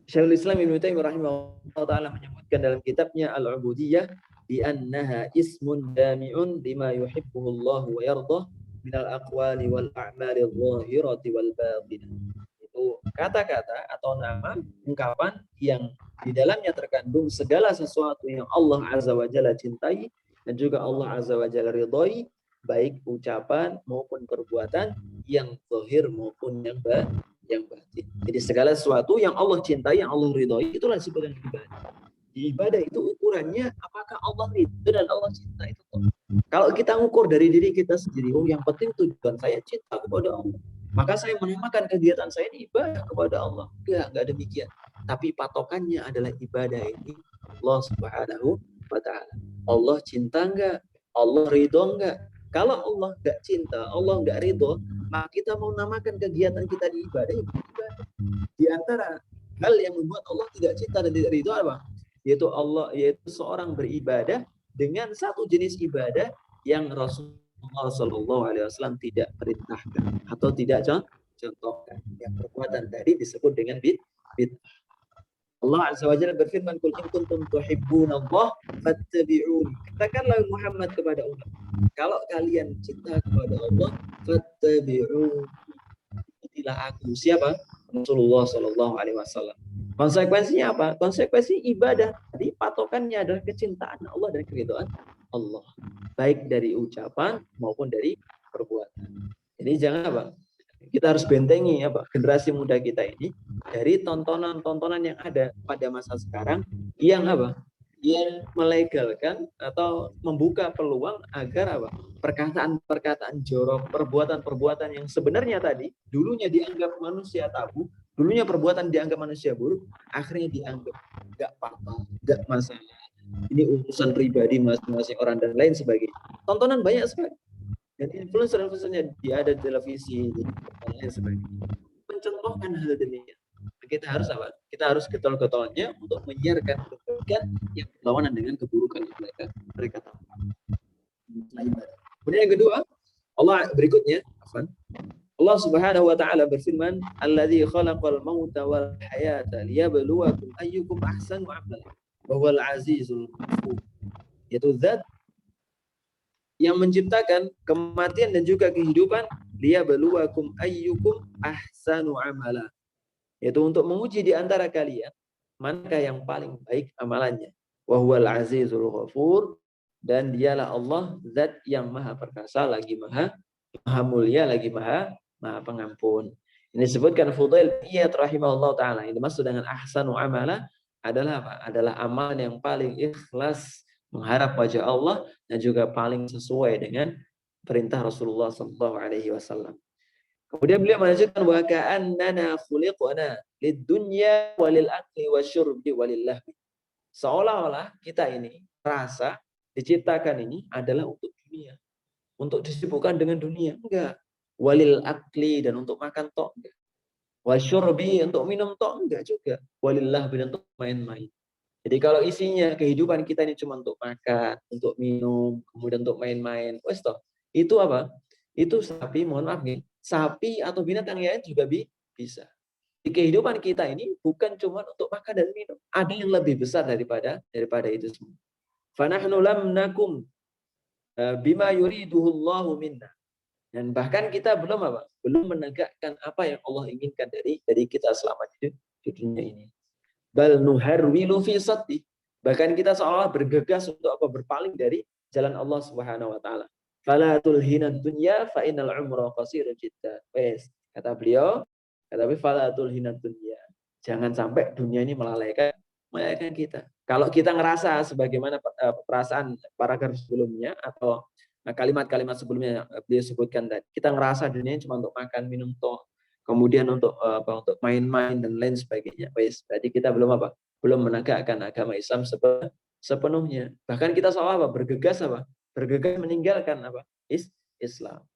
A: Syekhul Islam Ibnu Taimiyah rahimahullah taala menyebutkan dalam kitabnya Al-Ubudiyah bi annaha ismun jami'un lima yuhibbuhu Allah wa yardah min al-aqwali wal a'mali adh-dhahirati wal batinah. Itu kata-kata atau nama, ungkapan yang di dalamnya terkandung segala sesuatu yang Allah Azza wa Jalla cintai dan juga Allah Azza wa Jalla ridhai, baik ucapan maupun perbuatan, yang zahir maupun yang batin. Jadi segala sesuatu yang Allah cintai, yang Allah ridhai, itulah disebut dengan ibadah. Di ibadah itu ukurannya apakah Allah ridho dan Allah cinta itu. Kalau kita ngukur dari diri kita sendiri, oh yang penting tujuan saya cinta kepada Allah, maka saya menamakan kegiatan saya ini ibadah kepada Allah. Enggak demikian. Tapi patokannya adalah ibadah ini Allah Subhanahu wa taala. Allah cinta enggak? Allah ridho enggak? Kalau Allah enggak cinta, Allah enggak ridho, maka kita mau namakan kegiatan kita di ibadah, ibadah. Di antara hal yang membuat Allah tidak cinta dan tidak ridho apa? Yaitu seorang beribadah dengan satu jenis ibadah yang Rasulullah Shallallahu Alaihi Wasallam tidak perintahkan atau tidak contohkan. Yang perbuatan tadi disebut dengan bid'ah. Allah Azza wa Jalla berfirman, "Qul in kuntum tuhibbunallah fattabi'uni." Katakanlah Muhammad kepada umat, kalau kalian cinta kepada Allah, fattabi'uni, ikutilah aku. Siapa? Rasulullah Shallallahu alaihi wasallam. Konsekuensinya apa? Konsekuensi ibadah. Jadi patokannya adalah kecintaan Allah dan keridhaan Allah. Baik dari ucapan maupun dari perbuatan. Jadi jangan apa? Kita harus bentengi apa generasi muda kita ini dari tontonan-tontonan yang ada pada masa sekarang yang apa? Yang melegalkan atau membuka peluang agar apa? Perkataan-perkataan jorok, perbuatan-perbuatan yang sebenarnya tadi dulunya dianggap manusia tabu, dulunya perbuatan dianggap manusia buruk, akhirnya dianggap nggak apa-apa, nggak masalah. Ini urusan pribadi masing-masing orang dan lain sebagainya. Tontonan banyak sekali. Dan influencer-influencernya dia ada di televisi dan lain sebagainya mencontohkan hal demikian. Kita harus apa? Kita harus getol-getolnya untuk menyiarkan kebaikan yang berlawanan dengan keburukan yang mereka tahu. Kemudian yang kedua, Allah berikutnya, Allah Subhanahu wa taala berfirman, "Alladzi khalaqal mauta wal hayata liyabluwakum ayyukum ahsanu amala wa huwal azizul ghafur." Yaitu zat yang menciptakan kematian dan juga kehidupan, liyabluwakum ayyukum ahsanu amala, yaitu untuk menguji di antara kalian manakah yang paling baik amalannya. Wa huwal azizul ghafur, dan dialah Allah zat yang maha perkasa lagi maha mulia lagi maha pengampun. Ini disebutkan Fudail Iyad rahimahullah taala. Ini maksud dengan ahsanu amala adalah apa? Adalah amalan yang paling ikhlas mengharap wajah Allah dan juga paling sesuai dengan perintah Rasulullah sallallahu alaihi wasallam. Kemudian beliau melanjutkan, wa ka'annana khuliqna lid-dunya walil akli wasyurbi walillah. Seolah-olah kita ini rasa diciptakan ini adalah untuk dunia, untuk disibukkan dengan dunia. Enggak. Walil akli, dan untuk makan tok enggak. Wasyurbi, untuk minum tok enggak juga. Walillah, untuk main-main. Jadi kalau isinya kehidupan kita ini cuma untuk makan, untuk minum, kemudian untuk main-main, wes toh, itu apa? Itu sapi, mohon maaf nih, sapi atau binatang lain juga bisa. Di kehidupan kita ini bukan cuma untuk makan dan minum, ada yang lebih besar daripada itu semua. Fanahnu lam nakum bima yuriduhullahu minna. Dan bahkan kita belum apa? Belum menegakkan apa yang Allah inginkan dari kita selama di dunia ini. Bal nuharwilu fi satti. Bahkan kita seolah bergegas untuk apa? Berpaling dari jalan Allah Subhanahu wa taala. Fala tulhinad dunya fa innal umra qasirun jiddan. Wes, kata beliau, fala tulhinad dunya. Jangan sampai dunia ini melalaikan kita. Kalau kita ngerasa sebagaimana perasaan paragraf sebelumnya atau kalimat-kalimat sebelumnya beliau sebutkan tadi, kita ngerasa dunia ini cuma untuk makan, minum, toh, kemudian untuk untuk main-main dan lain sebagainya. Berarti kita belum menegakkan agama Islam sepenuhnya. Bahkan kita seolah bergegas bergegas meninggalkan Islam.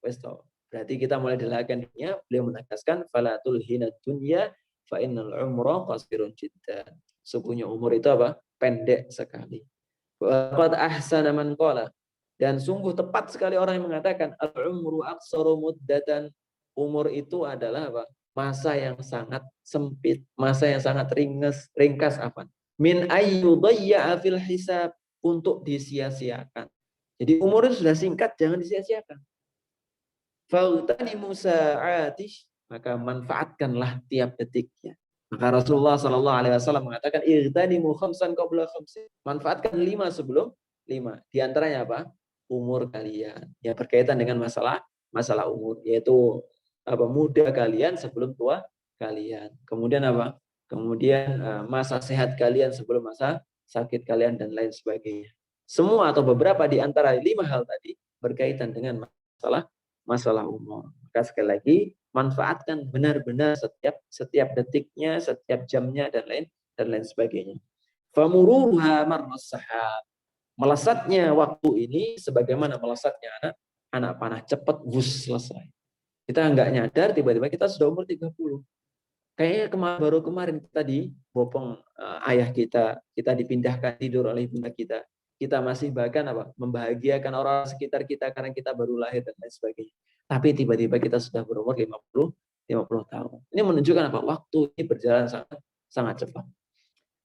A: Berarti kita mulai dilakukan dunia. Beliau menegaskan falatul hina dunya fa innal umra qasirun jiddan. Sesungguhnya umur itu pendek sekali. Qad ahsana man qala, dan sungguh tepat sekali orang yang mengatakan al-umru aqsaru muddatan. Umur itu adalah masa yang sangat sempit, masa yang sangat ringkas min ayyudayya fil hisab, untuk disia-siakan. Jadi umur itu sudah singkat, jangan disia-siakan. Fautanimu sa'atih, maka manfaatkanlah tiap detiknya. Maka Rasulullah Shallallahu alaihi wasallam mengatakan ightanimu khamsan qabla khamsin, manfaatkan 5 sebelum 5. Di antaranya umur kalian, yang berkaitan dengan masalah umur, yaitu muda kalian sebelum tua kalian. Kemudian Kemudian masa sehat kalian sebelum masa sakit kalian dan lain sebagainya. Semua atau beberapa di antara 5 hal tadi berkaitan dengan masalah umur. Maka sekali lagi, manfaatkan benar-benar setiap detiknya, setiap jamnya dan lain sebagainya. Famuruha marras sahab. Melesatnya waktu ini sebagaimana melesatnya anak panah, cepat selesai. Kita nggak nyadar tiba-tiba kita sudah umur 30. Kayaknya baru kemarin kita dibopong ayah kita dipindahkan tidur oleh bunda kita. Kita masih bahkan membahagiakan orang sekitar kita karena kita baru lahir dan lain sebagainya. Tapi tiba-tiba kita sudah berumur 50 tahun. Ini menunjukkan waktu ini berjalan sangat cepat.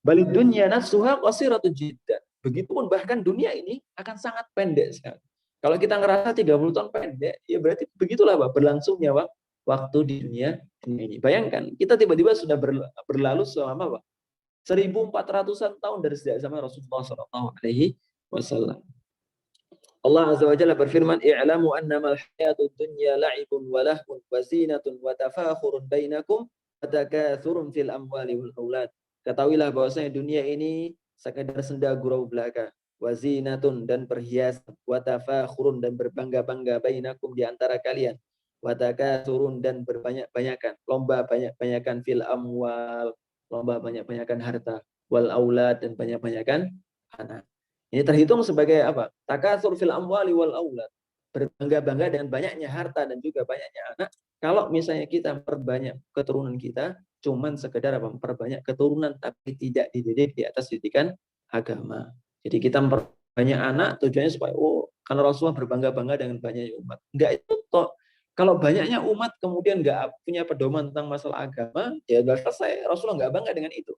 A: Balid dunya nafsuha qasiratun jiddan. Begitupun bahkan dunia ini akan sangat pendek sekali. Kalau kita ngerasa 30 tahun pendek, ya berarti begitulah Pak, berlangsungnya waktu di dunia ini. Bayangkan, kita tiba-tiba sudah berlalu selama Pak, 1400-an tahun dari sejak zaman Rasulullah SAW. Allah Azza wa Jalla berfirman, "I'lamu annama al-hayatud dunya la'ibun wa lahwun wa zinatun wa tafakhurun bainakum wa takathurun fil amwali wal aulad." Ketahuilah bahwasanya dunia ini sekedar senda gurau belaka, wa zinatun dan perhiasan, wa tafakhurun dan berbangga-bangga bainakum di antara kalian, wa takathurun dan berbanyak-banyakan, lomba banyak-banyakan fil amwal, lomba banyak-banyakan harta, wal aulad dan banyak-banyakan anak. Ini terhitung sebagai apa? Takatsur fil amwali wal aulad. Berbangga-bangga dengan banyaknya harta dan juga banyaknya anak. Kalau misalnya kita memperbanyak keturunan kita, cuman sekedar apa? Memperbanyak keturunan tapi tidak dididik di atas didikan agama. Jadi kita memperbanyak anak tujuannya supaya karena Rasulullah berbangga-bangga dengan banyaknya umat. Enggak itu toh. Kalau banyaknya umat kemudian enggak punya pedoman tentang masalah agama, ya sudah selesai. Rasulullah enggak bangga dengan itu.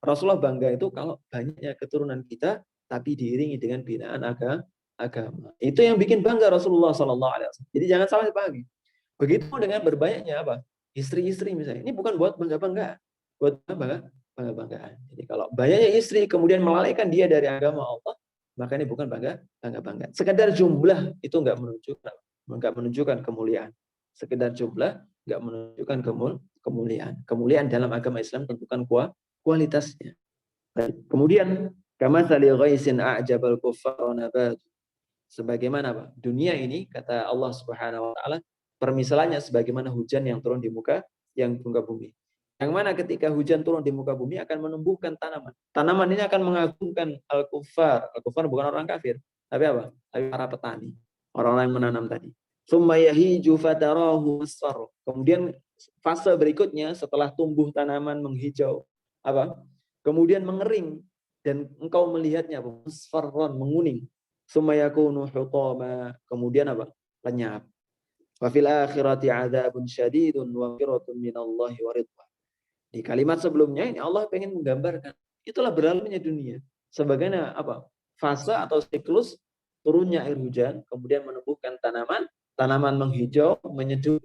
A: Rasulullah bangga itu kalau banyaknya keturunan kita tapi diiringi dengan binaan agama. Itu yang bikin bangga Rasulullah SAW. Jadi jangan salah dipahami. Begitu dengan berbanyaknya apa? Istri-istri misalnya. Ini bukan buat bangga-banggaan. Buat bangga-banggaan. Jadi kalau banyaknya istri kemudian melalaikan dia dari agama Allah, maka ini bukan bangga-banggaan. Sekedar jumlah itu enggak menunjukkan kemuliaan. Sekedar jumlah enggak menunjukkan kemuliaan. Kemuliaan dalam agama Islam tentukan kualitasnya. Kemudian kamatsali ghaisin a'jabal kuffara nabat. Sebagaimana Pak? Dunia ini kata Allah Subhanahu wa taala permisalannya sebagaimana hujan yang turun di muka bumi. Yang mana ketika hujan turun di muka bumi akan menumbuhkan tanaman. Tanaman ini akan mengagumkan al-kuffar. Al-kuffar bukan orang kafir, tapi apa? Tapi para petani, orang-orang yang menanam tadi. Tsumma yahiju fatarahu musfarra. Kemudian fase berikutnya setelah tumbuh tanaman menghijau, apa? Kemudian mengering dan engkau melihatnya musfarron, menguning. Sumayakunu hutama, kemudian apa? Lenyap. Wa fil akhirati adzabun syadidun wa firatun minallahi wa ridwan. Di kalimat sebelumnya ini Allah pengen menggambarkan itulah berlalunya dunia. Sebagaimana apa? Fase atau siklus turunnya air hujan, kemudian menumbuhkan tanaman, tanaman menghijau,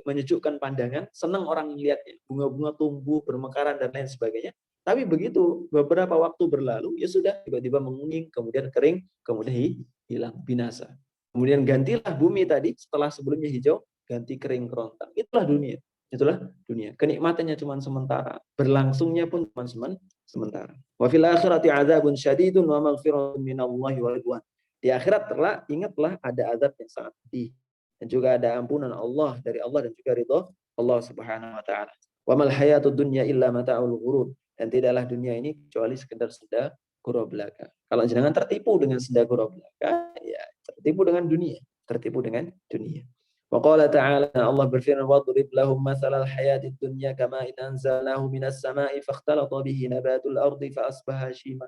A: menyejukkan pandangan, senang orang melihatnya, bunga-bunga tumbuh, bermekaran dan lain sebagainya. Tapi begitu beberapa waktu berlalu, ya sudah tiba-tiba menguning, kemudian kering, kemudian hilang, binasa. Kemudian gantilah bumi tadi setelah sebelumnya hijau, ganti kering kerontang. Itulah dunia. Itulah dunia. Kenikmatannya cuma sementara, berlangsungnya pun cuma sementara. Wa fil akhirati adzabun syadidun wa maghfiratun minallahi wa ridwan. Di akhirat ingatlah ada azab yang sangat pedih dan juga ada ampunan Allah dari Allah dan juga ridho Allah Subhanahu wa taala. Wa mal hayatud dunya illa mata'ul ghurur. Dan tidaklah dunia ini kecuali sekedar senda gurau belaka. Kalau jangan tertipu dengan senda gurau belaka, ya tertipu dengan dunia, tertipu dengan dunia. Wa qala ta'ala, Allah berfirman, wadrib lahum mathalal hayatid dunya kama in anzalnahu minas sama'i fakhtalata bihi nabatul ardi fa asbaha hashima.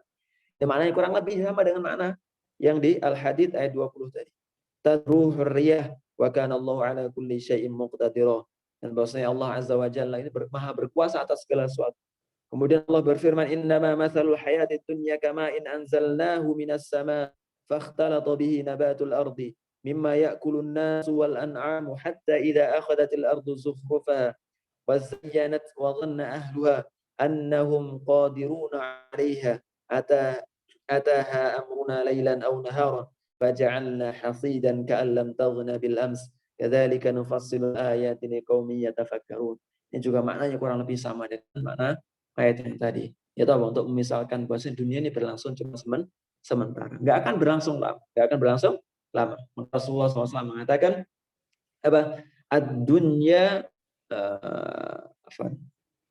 A: Yang maknanya kurang lebih sama dengan makna yang di Al-Hadid ayat 20 tadi. Tadruhur riyah wa kana Allahu ala kulli syai'in muqtadira. Dan bahwasanya Allah Azza wa Jalla ini maha berkuasa atas segala sesuatu. Kemudian Allah berfirman, innama mathalul hayatid dunya kama in anzalnahu minas sama' fakhtalata bihi nabatul ardi mimma ya'kulun nasu wal an'amu hatta idza akhadatil ardu zukhrufaha wa zayyanat wa dhanna ahluha annahum qadiruna 'alayha ataha amruna laylan aw naharan faja'alna hasidan ka'an lam taghna bil ams kadzalika nufassilu ayati liqaumin yatafakkarun. Ini juga maknanya kurang lebih sama dengan makna ayat yang tadi. Yaitu apa? Untuk memisalkan bahwa dunia ini berlangsung cuma sementara. Nggak akan berlangsung lama. Nggak akan berlangsung lama. Rasulullah SAW mengatakan apa? Ad-dunya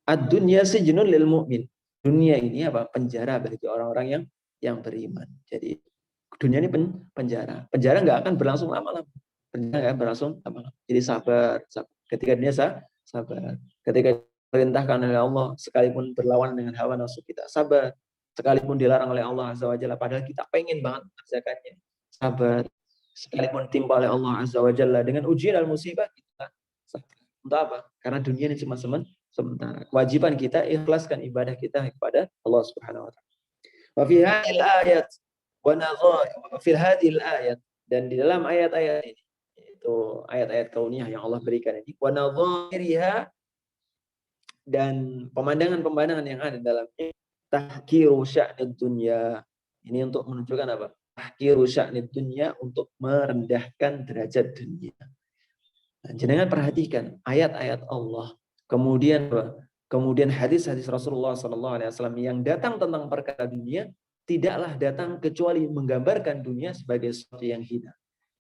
A: ad-dunya sijnun lil mu'min. Dunia ini apa? Penjara bagi orang-orang yang beriman. Jadi dunia ini penjara. Penjara nggak akan berlangsung lama-lama. Penjara nggak akan berlangsung lama-lama. Jadi sabar. Ketika dunia sabar. Ketika perintahkan oleh Allah, sekalipun berlawan dengan hawa nafsu kita, sabar. Sekalipun dilarang oleh Allah Azza wa Jalla, padahal kita pengen banget mengerjakannya, sabar. Sekalipun timpa oleh Allah Azza wa Jalla dengan ujian dan musibah, kita sabar. Untuk apa? Karena dunia ini cuma sementara. Kewajiban kita ikhlaskan ibadah kita kepada Allah Subhanahu wa taala. Wa fi hadhil ayat wa nadhair fi hadhil ayat, dan di dalam ayat-ayat ini, itu ayat-ayat kauniyah yang Allah berikan ini, wa nadhairiha, dan pemandangan-pemandangan yang ada dalamnya, tahqiru sya'nid dunya. Ini untuk menunjukkan apa? Tahqiru sya'nid dunya, untuk merendahkan derajat dunia. Nah, jenengan perhatikan ayat-ayat Allah, kemudian kemudian hadis-hadis Rasulullah SAW yang datang tentang perkara dunia, tidaklah datang kecuali menggambarkan dunia sebagai sesuatu yang hina,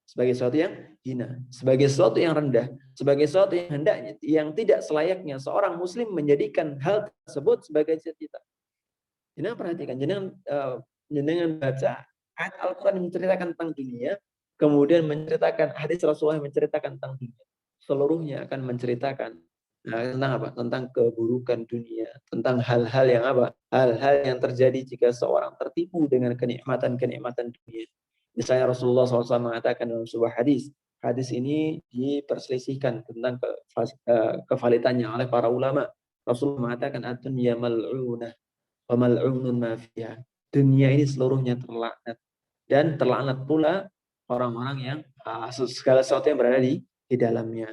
A: sebagai sesuatu yang hina, sebagai sesuatu yang rendah, sebagai sesuatu yang hendaknya, yang tidak selayaknya seorang muslim menjadikan hal tersebut sebagai cita-cita. Jenengan perhatikan, jenengan baca ayat Al-Quran yang menceritakan tentang dunia, kemudian menceritakan hadis Rasulullah yang menceritakan tentang dunia, seluruhnya akan menceritakan tentang apa? Tentang keburukan dunia, tentang hal-hal yang apa? Hal-hal yang terjadi jika seorang tertipu dengan kenikmatan-kenikmatan dunia. Misalnya Rasulullah SAW mengatakan dalam sebuah hadis, hadis ini diperselisihkan tentang kevalitannya oleh para ulama. Rasulullah mengatakan ad-dunya mal'unah wa mal'unun ma fiha. Dunia ini seluruhnya terlaknat, dan terlaknat pula orang-orang yang segala sesuatu yang berada di dalamnya.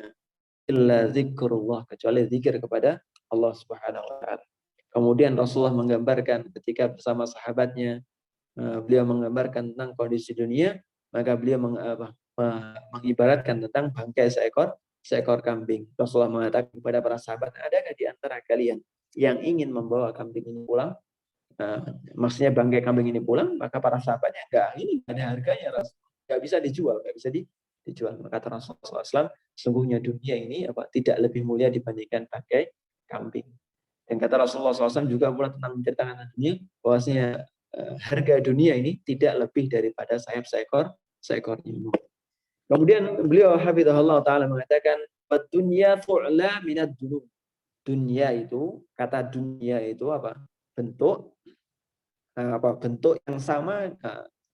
A: Illa zikrullah, kecuali zikir kepada Allah Subhanahu wa taala. Kemudian Rasulullah menggambarkan ketika bersama sahabatnya, beliau menggambarkan tentang kondisi dunia, maka beliau mengibaratkan tentang bangkai seekor kambing. Rasulullah mengatakan kepada para sahabat, adakah di antara kalian yang ingin membawa kambing ini pulang? Maksudnya bangkai kambing ini pulang, maka para sahabatnya, enggak, ini ada harganya, enggak bisa dijual, enggak bisa dijual. Maka kata Rasulullah SAW, sungguhnya dunia ini tidak lebih mulia dibandingkan bangkai kambing. Dan kata Rasulullah SAW juga pula tentang menceritakan dunia, bahwasanya harga dunia ini tidak lebih daripada sayap seekor nyamuk. Kemudian beliau hafizahullah taala mengatakan, dunya fu'la minad dunub. Dunia itu, kata dunia itu apa? Bentuk yang sama,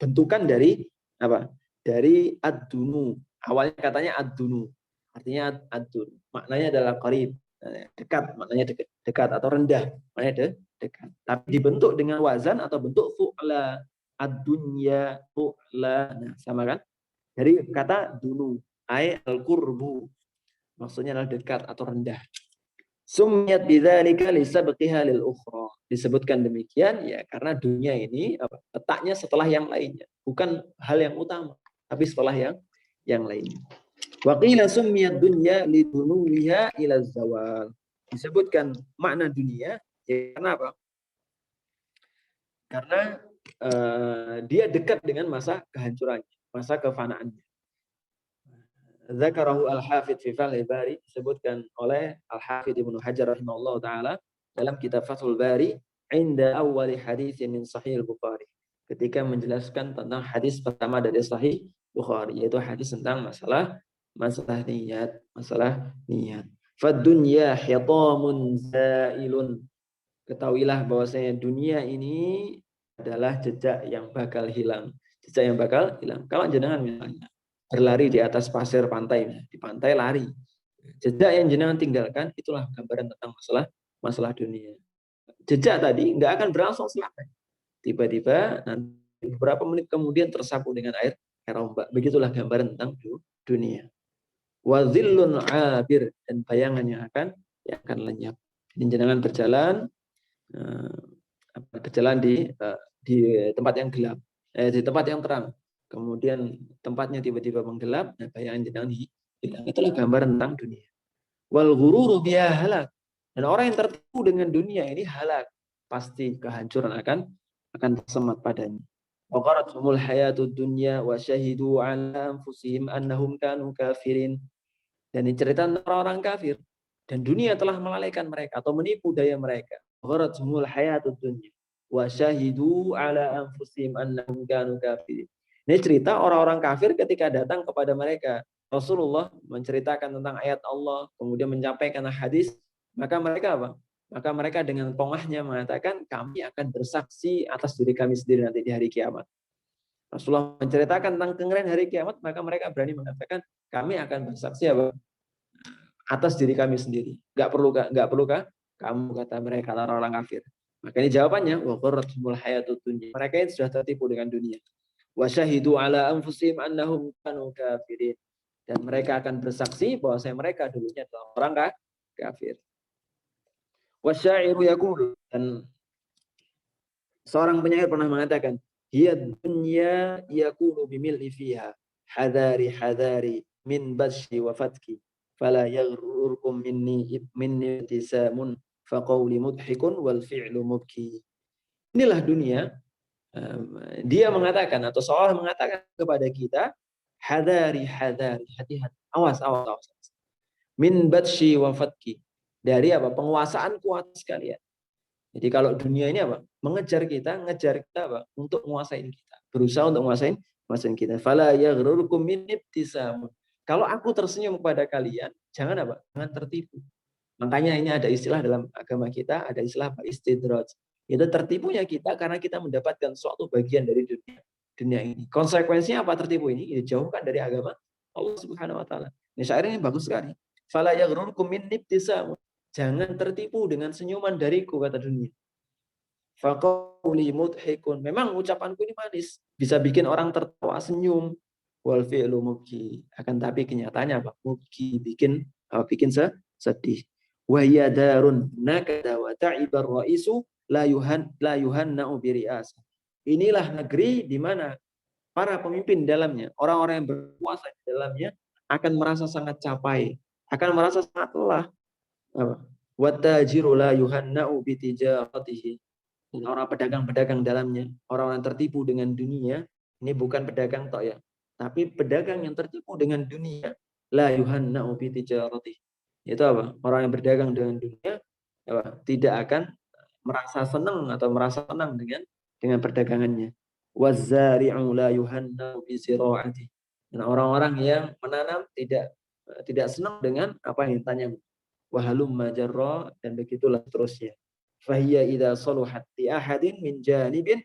A: bentukan dari apa? Dari ad-dunu. Awalnya katanya ad-dunu. Artinya ad-dun. Maknanya adalah qarib, dekat, maknanya dekat atau rendah, maknanya dekat. Tapi dibentuk dengan wazan atau bentuk fu'la. Ad-dunya fu'la. Nah, sama kan? Dari kata dunu, ay al-qurbu. Maksudnya adalah dekat atau rendah. Sumiyat bidzalika lisabqiha lil ukhra. Disebutkan demikian ya karena dunia ini letaknya setelah yang lainnya, bukan hal yang utama, tapi setelah yang lainnya. Wa qila sumiyat dunya lidunuha ila zawal. Disebutkan makna dunia ya, karena apa? Karena dia dekat dengan masa kehancurannya, masa kefanaannya. Zakarahu al-Hafidh fi Fathul Bari, disebutkan oleh Al-Hafidh Ibnu Hajar rahimahullah taala dalam kitab Fathul Bari, inda awwali hadits min Sahih Bukhari, ketika menjelaskan tentang hadis pertama dari Sahih Bukhari, yaitu hadis tentang masalah niat. Fad-dunya hitamun zailun. Ketahuilah bahwasanya dunia ini adalah jejak yang bakal hilang. Jejak yang bakal hilang. Kalau jenengan misalnya berlari di atas pasir pantai, di pantai lari, jejak yang jenengan tinggalkan itulah gambaran tentang masalah dunia. Jejak tadi nggak akan berlangsung selamanya. Tiba-tiba nanti beberapa menit kemudian tersapu dengan air ombak. Begitulah gambaran tentang dunia. Wazillun abir, dan bayangan yang akan lenyap. Ini jenengan berjalan di tempat yang gelap, di tempat yang terang. Kemudian tempatnya tiba-tiba menggelap, nah bayangan jenengan hilang. Itulah gambaran tentang dunia. Wal ghururu biha halak. Dan orang yang tertipu dengan dunia ini halak, pasti kehancuran akan tersemat padanya. Wa qarathumul hayatud dunya wa syahidu ala anfusihim annahum kanu kafirin. Dan diceritakan orang-orang kafir, dan dunia telah melalaikan mereka atau menipu daya mereka. Gharathumul hayatud dunya wa syahidu ala anfusihim annahum kanu kafirin. Ini cerita orang-orang kafir ketika datang kepada mereka. Rasulullah menceritakan tentang ayat Allah, kemudian menyampaikan hadis, maka mereka apa? Maka mereka dengan pongahnya mengatakan, kami akan bersaksi atas diri kami sendiri nanti di hari kiamat. Rasulullah menceritakan tentang kengerian hari kiamat, maka mereka berani mengatakan, kami akan bersaksi apa? Atas diri kami sendiri. Nggak perlukah kamu, kata mereka, orang kafir. Maka ini jawabannya, wa gharrathumul hayatud dunya. Mereka ini sudah tertipu dengan dunia. Wa syahidu ala anfusihim annahum kanu kafirin. Dan mereka akan bersaksi bahwa mereka dulunya adalah orang kafir. Wasyairu yaqulu, dan seorang penyair pernah mengatakan, hiya dunya yaqulu bimil'i fiha hadari hadari min bashi wa fatki fala yaghrurkum minni tisamun faqawli mudhikun wal fi'lu mubki. Inilah dunia. Dia mengatakan atau seolah mengatakan kepada kita, hadari hadari, hati-hati, awas awas awas, min bashi wa fatki, dari apa, penguasaan kuat sekalian. Jadi kalau dunia ini apa? Ngejar kita apa? Untuk menguasai kita. Berusaha untuk menguasai kita. Fala yaghrurukum min ibtisam. Kalau aku tersenyum kepada kalian, jangan apa? Jangan tertipu. Makanya ini ada istilah dalam agama kita, ada istilah istidraj. Itu tertipunya kita karena kita mendapatkan suatu bagian dari dunia ini. Konsekuensinya apa tertipu ini? Dijauhkan dari agama Allah Subhanahu wa taala. Ini syair ini bagus sekali. Fala yaghrurukum min ibtisam. Jangan tertipu dengan senyuman dariku, kata dunia. Faqauli mudhikun. Memang ucapanku ini manis, bisa bikin orang tertawa, senyum. Wal fi'lu mubki. Akan tapi kenyataannya apa? Mubki, bikin sedih. Wa hiya darun nakada wa ta'ibar ra'isu la yuhanna'u bi ri'as. Inilah negeri di mana para pemimpin dalamnya, orang-orang yang berkuasa di dalamnya akan merasa sangat capai, akan merasa sangat lelah. Wattajiru la yuhanna'u bi tijaratihi. Dan orang pedagang-pedagang dalamnya, orang-orang tertipu dengan dunia, ini bukan pedagang tok ya, tapi pedagang yang tertipu dengan dunia, la yuhanna'u bi tijaratihi. Itu apa? Orang yang berdagang dengan dunia tidak akan merasa senang atau merasa tenang dengan perdagangannya. Wazzari'u la yuhanna'u bi zira'atihi. Dan orang-orang yang menanam tidak senang dengan apa yang ditanam. Wahalum majarra, dan begitulah terusnya. Fahiya idza saluhat li ahadin min janibin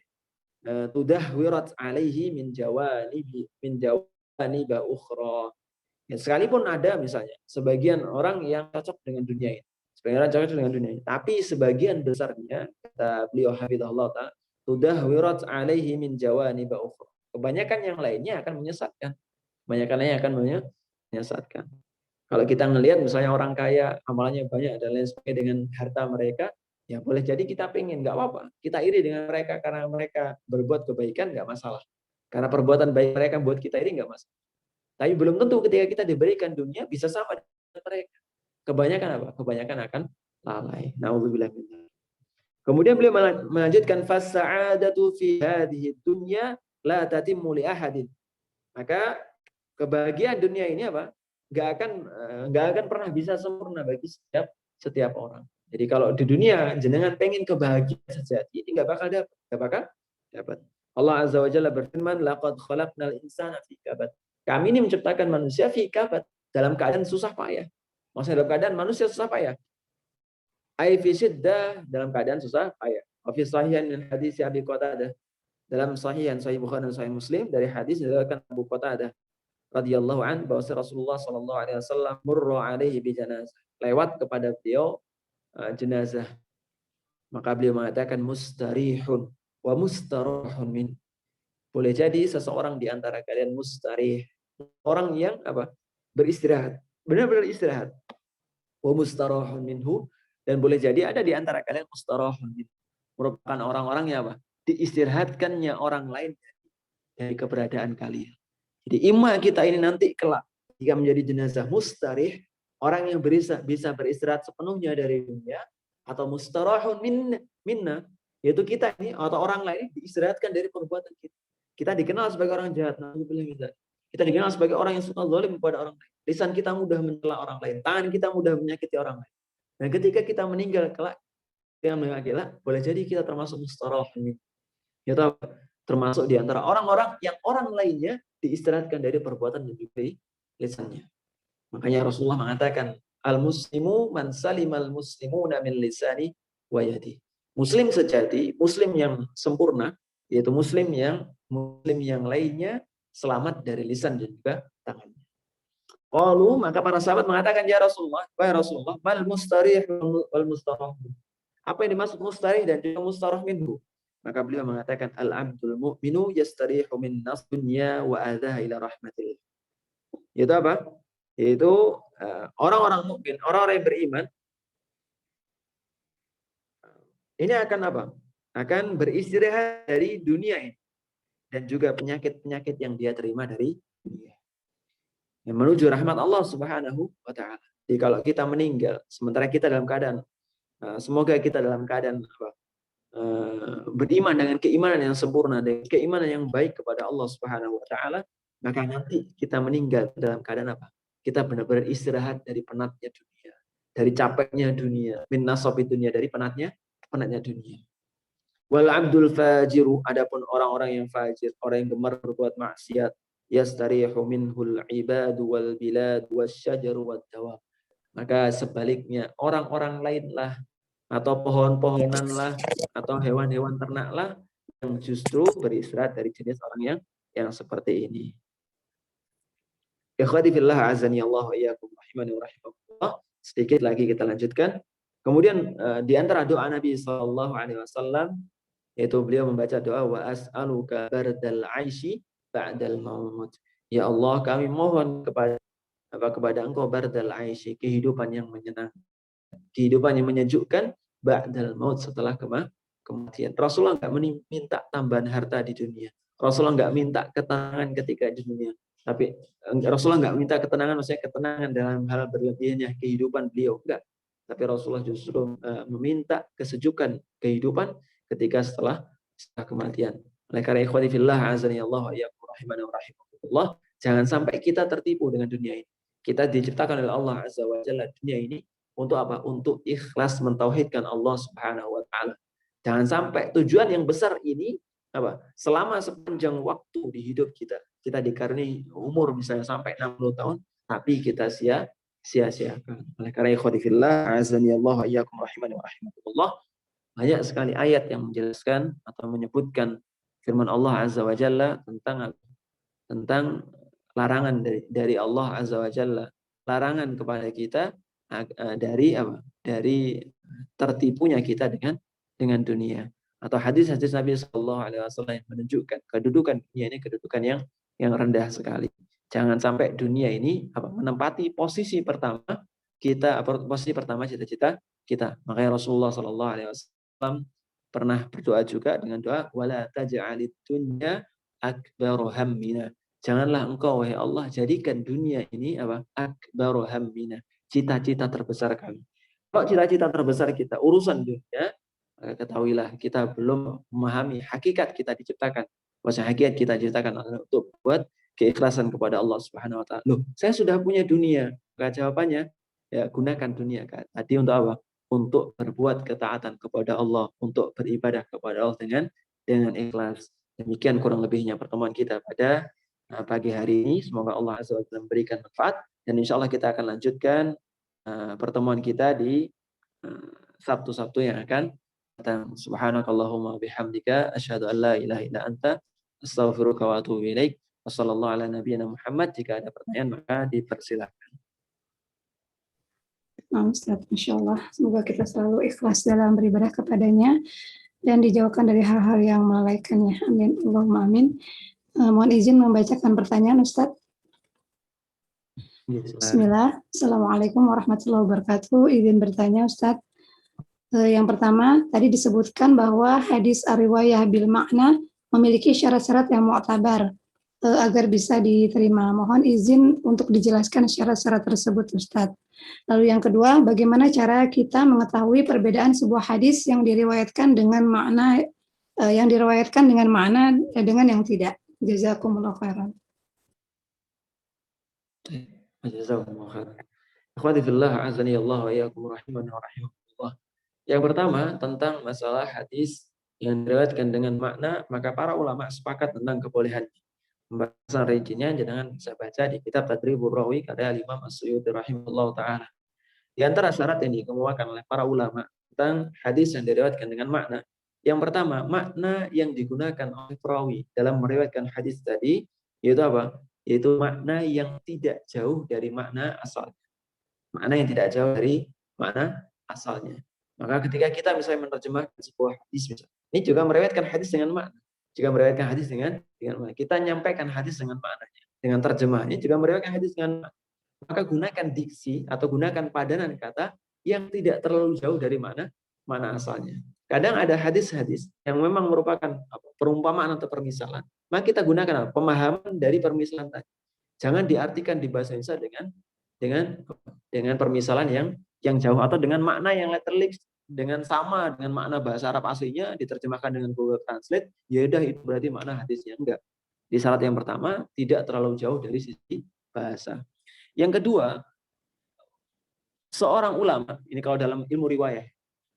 A: tudahwirat alaihi min jawaniba ukhra. Ya, sekalipun ada misalnya sebagian orang yang cocok dengan dunia ini, tapi sebagian besarnya, kata beliau hafizahullah taala, tudahwirat alaihi min jawaniba ukhra. Kebanyakan yang lainnya akan menyesatkan. Kalau kita ngelihat misalnya orang kaya, amalannya banyak dan lain sebagainya dengan harta mereka, ya boleh jadi kita pengen, nggak apa-apa. Kita iri dengan mereka karena mereka berbuat kebaikan, nggak masalah. Karena perbuatan baik mereka buat kita iri, nggak masalah. Tapi belum tentu ketika kita diberikan dunia bisa sama dengan mereka. Kebanyakan apa? Kebanyakan akan lalai. Nauzubillah min dzalik. Kemudian beliau melanjutkan, fas'adatu fi hadhihi dunya la tatimmu li ahadin. Maka kebahagiaan dunia ini apa? Nggak akan pernah bisa sempurna bagi setiap orang. Jadi kalau di dunia jenengan pengen kebahagiaan sejati, ini nggak bakal dapat. Allah Azza wa Jalla berfirman, laqad khalaqnal insana fi kabad. Kami ini menciptakan manusia fi kabad, dalam keadaan susah payah. Maksudnya dalam keadaan manusia susah payah. Ai fi syiddah, dalam keadaan susah payah. Wa fi sahihan min hadis Abi Qatadah, dalam sahih Bukhari dan sahih Muslim dari hadis diriwayatkan Abu Qatadah radhiyallahu an, bahwa Rasulullah sallallahu alaihi wasallam murra alaihi bi janazah, lewat kepada beliau jenazah, maka beliau mengatakan mustarihun wa mustarahun min. Boleh jadi seseorang di antara kalian mustarih, orang yang apa? Beristirahat, benar-benar istirahat. Wa mustarahun minhu, dan boleh jadi ada di antara kalian mustarahun min, merupakan orang-orang yang apa? Diistirahatkannya orang lain dari keberadaan kalian. Jadi imma kita ini nanti kelak jika menjadi jenazah mustarih, orang yang bisa beristirahat sepenuhnya dari dunia, atau mustarahun minna, yaitu kita ini atau orang lain diistirahatkan dari perbuatan kita. Kita dikenal sebagai orang jahat, kita dikenal sebagai orang yang suka zalim kepada orang lain. Lisan kita mudah mencela orang lain, tangan kita mudah menyakiti orang lain. Dan ketika kita meninggal kelak, boleh jadi kita termasuk mustarahun minna. Yaitu termasuk di antara orang-orang yang orang lainnya diistirahatkan dari perbuatan yang juga lisannya. Makanya Rasulullah mengatakan, al-muslimu man salimal muslimuna min lisani wa yadi. Muslim sejati, muslim yang sempurna, yaitu muslim yang lainnya selamat dari lisan dan juga tangannya. Qalu, maka para sahabat mengatakan, ya Rasulullah, wahai Rasulullah, mal mustarih wal mustarah. Apa yang dimaksud mustarih dan juga mustarah minhu? Maka beliau mengatakan al-abdul mu'minu yastarihu min nas dunya wa adha ila rahmatillah. Itu apa? Yaitu orang-orang mukmin, orang-orang yang beriman ini akan apa? Akan beristirahat dari dunia ini dan juga penyakit-penyakit yang dia terima dari dunia. Yang menuju rahmat Allah Subhanahu wa taala. Jadi kalau kita meninggal sementara kita dalam keadaan semoga kita dalam keadaan apa? Beriman dengan keimanan yang sempurna, dengan keimanan yang baik kepada Allah Subhanahu wa taala, maka nanti kita meninggal dalam keadaan apa? Kita benar-benar istirahat dari penatnya dunia, dari capeknya dunia, min nasabi dunia, dari penatnya dunia. Wal abdul fajiru, adapun orang-orang yang fajir, orang yang gemar berbuat maksiat, yastarihu minhul ibadu wal bilad wasyajaru wad dawab. Maka sebaliknya orang-orang lainlah atau pohon-pohonan lah atau hewan-hewan ternak lah yang justru beristirahat dari jenis orang yang seperti ini. Ikhwati fillah azani Allah wa iyyakum rahimani wa rahimakumullah. Sedikit lagi kita lanjutkan. Kemudian di antara doa Nabi sallallahu alaihi wasallam yaitu beliau membaca doa wa as'aluka bardal aishi ba'dal maut. Ya Allah, kami mohon kepada Engkau bardal aishi, kehidupan yang menyenangkan, kehidupan yang menyejukkan ba'dal maut, setelah kematian. Rasulullah nggak minta tambahan harta di dunia. Rasulullah nggak minta ketenangan ketika di dunia. Tapi Rasulullah nggak minta ketenangan, maksudnya ketenangan dalam hal berlebihnya kehidupan beliau, enggak. Tapi Rasulullah justru meminta kesejukan kehidupan ketika setelah kematian. Oleh karena ikhwati fillah azani Allah wa iyyakum rahimani wa rahimakumullah, jangan sampai kita tertipu dengan dunia ini. Kita diciptakan oleh Allah azza wa jalla dunia ini untuk apa? Untuk ikhlas mentauhidkan Allah Subhanahu wa taala. Jangan sampai tujuan yang besar ini apa? Selama sepanjang waktu di hidup kita dikaruniai umur misalnya sampai 60 tahun, tapi kita sia-siakan. Oleh karena ikhwati fillah azani Allah wa iyyakum rahimani wa rahimakumullah, banyak sekali ayat yang menjelaskan atau menyebutkan firman Allah azza wa jalla tentang larangan dari Allah azza wa jalla, larangan kepada kita dari apa? Dari tertipunya kita dengan dunia, atau hadis-hadis Nabi Shallallahu Alaihi Wasallam yang menunjukkan kedudukan dunia ini kedudukan yang rendah sekali. Jangan sampai dunia ini menempati posisi pertama kita, posisi pertama cita-cita kita. Makanya Rasulullah Shallallahu Alaihi Wasallam pernah berdoa juga dengan doa wala taj'alid dunya akbaru hammina. Janganlah engkau wahai Allah jadikan dunia ini akbaru hammina, cita-cita terbesar kami. Kalau cita-cita terbesar kita urusan dunia, ketahuilah kita belum memahami hakikat kita diciptakan. Maksudnya hakikat kita diciptakan untuk buat keikhlasan kepada Allah Subhanahu wa taala. Loh, saya sudah punya dunia. Maka jawabannya ya gunakan dunia tadi untuk apa? Untuk berbuat ketaatan kepada Allah, untuk beribadah kepada Allah dengan ikhlas. Demikian kurang lebihnya pertemuan kita pada pagi hari ini. Semoga Allah Azza wa Jalla memberikan manfaat, dan insya Allah kita akan lanjutkan pertemuan kita di Sabtu-Sabtu yang akan datang. Subhanakallahumma bihamdika asyhadu an la ilaha illa anta astaghfiruka wa atubu ilaik. Wassallallahu ala nabiyyina Muhammad. Jika ada pertanyaan maka dipersilakan.
B: Ustaz, Masya Allah. Semoga kita selalu ikhlas dalam beribadah kepadanya dan dijauhkan dari hal-hal yang melalaikannya. Amin. Allahumma amin. Mohon izin membacakan pertanyaan, Ustaz. Bismillah. Assalamualaikum warahmatullahi wabarakatuh. Izin bertanya, Ustaz. Yang pertama, tadi disebutkan bahwa hadis ar-riwayah bil makna memiliki syarat-syarat yang mu'tabar agar bisa diterima. Mohon izin untuk dijelaskan syarat-syarat tersebut, Ustaz. Lalu yang kedua, bagaimana cara kita mengetahui perbedaan sebuah hadis yang diriwayatkan dengan makna dengan yang tidak? Jazakumullah khairan.
A: Jazakumullah khairan. Akhwati fillah azani Allah wa iyyakum rahimani wa rahimakumullah. Yang pertama tentang masalah hadis yang diriwayatkan dengan makna, maka para ulama sepakat tentang kebolehan. Pembahasan rincinya jangan bisa baca di kitab Tadribur Rawi karya Imam As-Suyuti rahimahullah ta'ala. Di antara syarat yang dikemukakan oleh para ulama tentang hadis yang diriwayatkan dengan makna, yang pertama, makna yang digunakan oleh perawi dalam meriwayatkan hadis tadi, yaitu apa? Yaitu makna yang tidak jauh dari makna asalnya. Makna yang tidak jauh dari makna asalnya. Maka ketika kita misalnya menerjemahkan sebuah hadis, misalnya, ini juga meriwayatkan hadis dengan makna. Jika meriwayatkan hadis dengan makna. Kita nyampaikan hadis dengan maknanya, dengan terjemahnya juga meriwayatkan hadis dengan makna. Maka gunakan diksi atau gunakan padanan kata yang tidak terlalu jauh dari mana asalnya. Kadang ada hadis-hadis yang memang merupakan perumpamaan atau permisalan. Maka kita gunakan pemahaman dari permisalan tadi. Jangan diartikan di bahasa Indonesia dengan permisalan yang jauh atau dengan makna yang literally dengan sama dengan makna bahasa Arab aslinya diterjemahkan dengan Google Translate, ya udah itu berarti makna hadisnya. Enggak. Di syarat yang pertama tidak terlalu jauh dari sisi bahasa. Yang kedua, seorang ulama, ini kalau dalam ilmu riwayah,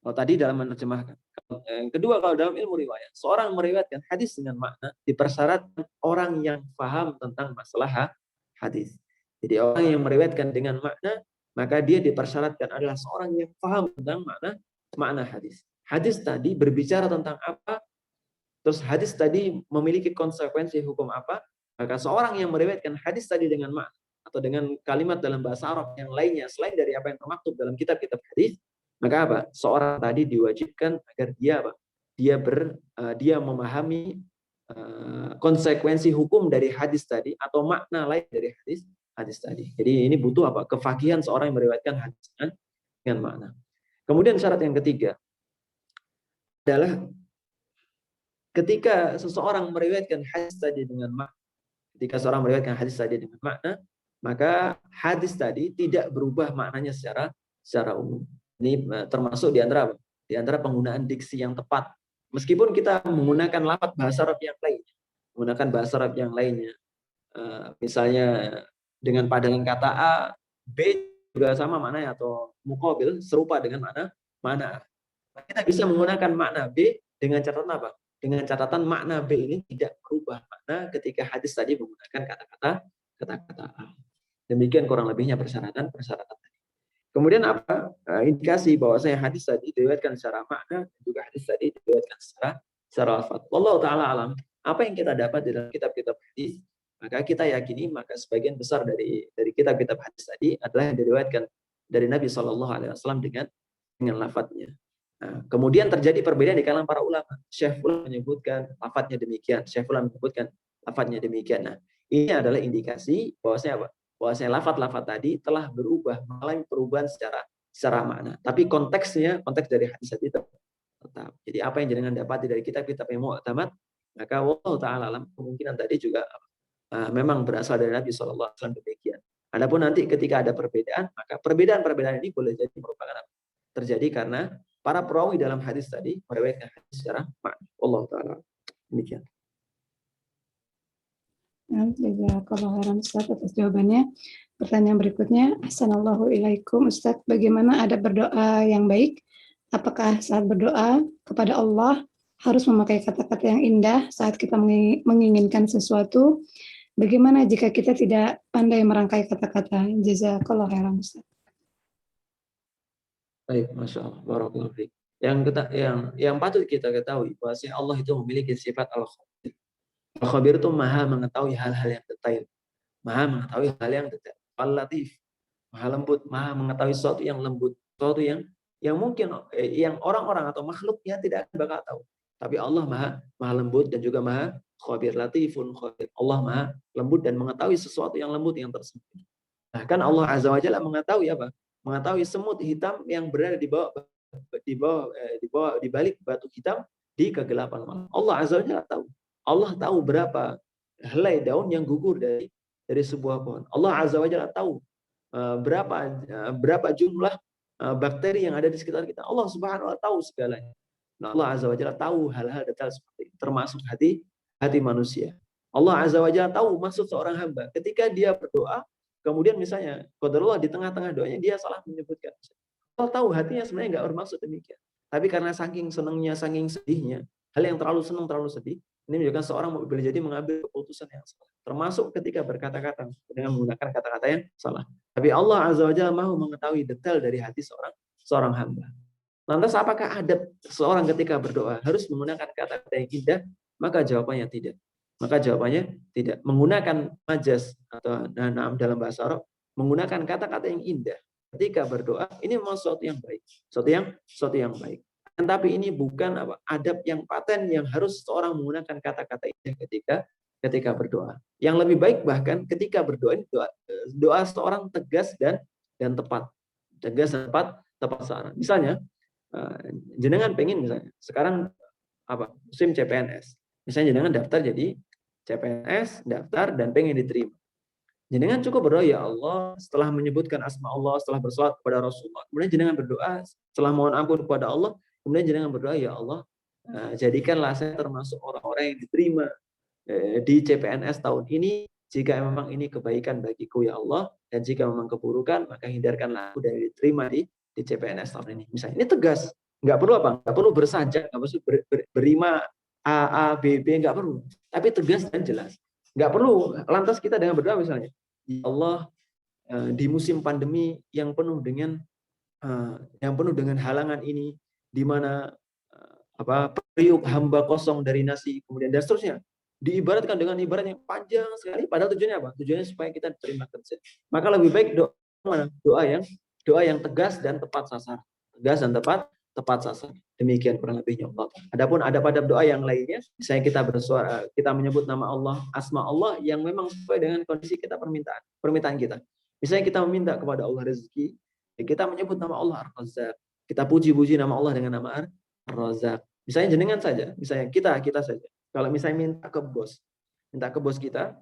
A: kalau tadi dalam menerjemahkan. Yang kedua, kalau dalam ilmu riwayah, seorang meriwayatkan hadis dengan makna dipersyaratkan orang yang paham tentang masalah hadis. Jadi orang yang meriwayatkan dengan makna, maka dia dipersyaratkan adalah seorang yang paham tentang makna hadis. Hadis tadi berbicara tentang apa, terus hadis tadi memiliki konsekuensi hukum apa, maka seorang yang meriwayatkan hadis tadi dengan makna atau dengan kalimat dalam bahasa Arab yang lainnya selain dari apa yang termaktub dalam kitab-kitab hadis, maka apa? Seorang tadi diwajibkan agar dia memahami konsekuensi hukum dari hadis tadi atau makna lain dari hadis tadi. Jadi ini butuh apa? Kefakihan seorang yang meriwayatkan hadis dengan makna. Kemudian syarat yang ketiga adalah ketika seseorang meriwayatkan hadis tadi dengan makna, maka hadis tadi tidak berubah maknanya secara umum. Ini termasuk di antara penggunaan diksi yang tepat. Meskipun kita menggunakan lafaz bahasa Arab yang lainnya, misalnya dengan padanan kata A, B juga sama maknanya atau muqabil serupa dengan makna A. Kita bisa menggunakan makna B dengan catatan apa? Dengan catatan makna B ini tidak berubah makna ketika hadis tadi menggunakan kata-kata A. Demikian kurang lebihnya persyaratan tadi. Kemudian apa? Indikasi bahwasanya hadis tadi diriwayatkan secara makna dan juga hadis tadi diriwayatkan secara lafaz. Wallahu taala alam. Apa yang kita dapat di dalam kitab-kitab hadis, maka kita yakini maka sebagian besar dari kitab-kitab hadis tadi adalah yang diriwayatkan dari Nabi Shallallahu alaihi wasallam dengan lafadznya. Nah, kemudian terjadi perbedaan di kalangan para ulama. Syekh Fulan menyebutkan lafadznya demikian, Syekh Fulan menyebutkan lafadznya demikian. Nah, ini adalah indikasi bahwasanya apa? Bahwasanya lafaz-lafaz tadi telah berubah, mengalami perubahan secara makna. Tapi konteks dari hadis tadi tetap. Jadi apa yang jenengan dapati dari kitab-kitab yang mu'tamad, maka wallahu taala alam kemungkinan tadi juga memang berasal dari Nabi sallallahu alaihi wasallam demikian. Adapun nanti ketika ada perbedaan, maka perbedaan ini boleh jadi merupakan terjadi karena para perawi dalam hadis tadi meriwayatkan hadis secara makna. Wallahu taala. Demikian.
B: Jazakallahu khairan Ustaz atas jawabannya. Pertanyaan berikutnya, Assalamualaikum Ustaz, bagaimana adab berdoa yang baik? Apakah saat berdoa kepada Allah harus memakai kata-kata yang indah saat kita menginginkan sesuatu? Bagaimana jika kita tidak pandai merangkai kata-kata? Jazakallahu khairan Ustaz.
A: Baik, Masya Allah. Barakallahu fiik. Yang patut kita ketahui bahwa Allah itu memiliki sifat al-khabir. Al-khabir itu maha mengetahui hal-hal yang detail. Maha mengetahui hal yang detail. Al-latif, maha lembut, maha mengetahui sesuatu yang lembut, sesuatu yang mungkin yang orang-orang atau makhluknya tidak akan bakal tahu. Tapi Allah maha lembut dan juga maha khabir, latifun khabir. Allah maha lembut dan mengetahui sesuatu yang lembut yang tersembunyi. Bahkan Allah Azza wa Jalla mengetahui apa? Mengetahui semut hitam yang berada di balik batu hitam di kegelapan malam. Allah Azza wa Jalla tahu. Allah tahu berapa helai daun yang gugur dari sebuah pohon. Allah Azza wa Jalla tahu berapa jumlah bakteri yang ada di sekitar kita. Allah Subhanahu wa taala tahu segalanya. Nah, Allah Azza wa Jalla tahu hal-hal detail seperti itu, termasuk hati manusia. Allah Azza wa Jalla tahu maksud seorang hamba ketika dia berdoa, kemudian misalnya qadarullah di tengah-tengah doanya dia salah menyebutkan. Allah tahu hatinya sebenarnya nggak bermaksud demikian. Tapi karena saking senangnya, saking sedihnya, hal yang terlalu senang, terlalu sedih, ini menunjukkan seorang boleh jadi mengambil keputusan yang salah. Termasuk ketika berkata-kata dengan menggunakan kata-kata yang salah. Tapi Allah Azza wa Jalla mahu mengetahui detail dari hati seorang hamba. Lantas apakah adab seorang ketika berdoa harus menggunakan kata-kata yang indah? Maka jawabannya tidak. Menggunakan majas atau dalam bahasa Arab, menggunakan kata-kata yang indah ketika berdoa ini memang sesuatu yang baik, sesuatu yang baik. Tapi ini bukan adab yang paten yang harus seorang menggunakan kata-kata ini ketika berdoa. Yang lebih baik bahkan ketika berdoa ini doa seorang tegas dan tepat. Tegas dan tepat sasaran. Misalnya jenengan pengen misalnya sekarang musim CPNS. Misalnya jenengan daftar jadi CPNS, daftar dan pengen diterima. Jenengan cukup berdoa, ya Allah, setelah menyebutkan asma Allah, setelah bersolat kepada Rasulullah, kemudian jenengan berdoa, setelah mohon ampun kepada Allah, kemudian jenengan berdoa, ya Allah, jadikanlah saya termasuk orang-orang yang diterima di CPNS tahun ini, jika memang ini kebaikan bagiku, ya Allah, dan jika memang keburukan, maka hindarkanlah aku dari diterima di CPNS tahun ini. Misalnya, ini tegas, nggak perlu nggak perlu bersajak, nggak perlu berima A, B, nggak perlu, tapi tegas dan jelas. Nggak perlu lantas kita dengan berdoa misalnya, ya Allah, di musim pandemi yang penuh dengan halangan ini, di mana periuk hamba kosong dari nasi, kemudian dan seterusnya, diibaratkan dengan ibarat yang panjang sekali, padahal tujuannya apa? Tujuannya supaya kita terima kerja. Maka lebih baik doa yang tegas dan tepat sasaran, tegas dan tepat sasaran. Demikian kurang lebihnya Allah. Adapun adab doa yang lainnya, misalnya kita bersuara, kita menyebut nama Allah, asma Allah yang memang sesuai dengan kondisi kita, permintaan kita. Misalnya kita meminta kepada Allah rezeki, kita menyebut nama Allah Ar-Razzaq. Kita puji-puji nama Allah dengan nama Ar-Razzaq. Misalnya jenengan saja, misalnya kita saja. Kalau misalnya minta ke bos kita,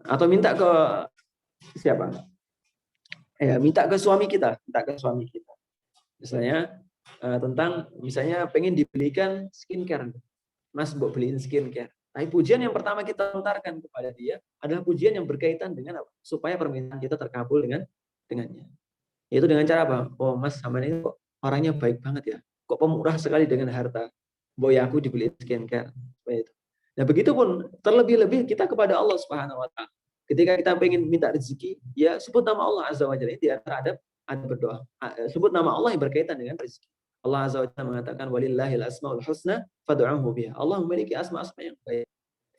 A: atau minta ke siapa? Minta ke suami kita, misalnya tentang misalnya pengen dibelikan skincare, Mas mau beliin skincare. Tapi pujian yang pertama kita lontarkan kepada dia adalah pujian yang berkaitan dengan apa? Supaya permintaan kita terkabul dengannya. Yaitu dengan cara apa? Oh Mas, sama ini kok orangnya baik banget ya. Kok pemurah sekali dengan harta. Boy aku dibeliin skincare. Itu. Nah begitupun terlebih-lebih kita kepada Allah Subhanahu Wa Taala. Ketika kita pengen minta rezeki, ya sebut nama Allah Azza wa Jalla. Ini di antara adab berdoa. Sebut nama Allah yang berkaitan dengan rezeki. Allah Azza wa Jalla mengatakan walillahil asmaul husna fad'uhu biha. Allah memiliki asma-asma yang baik.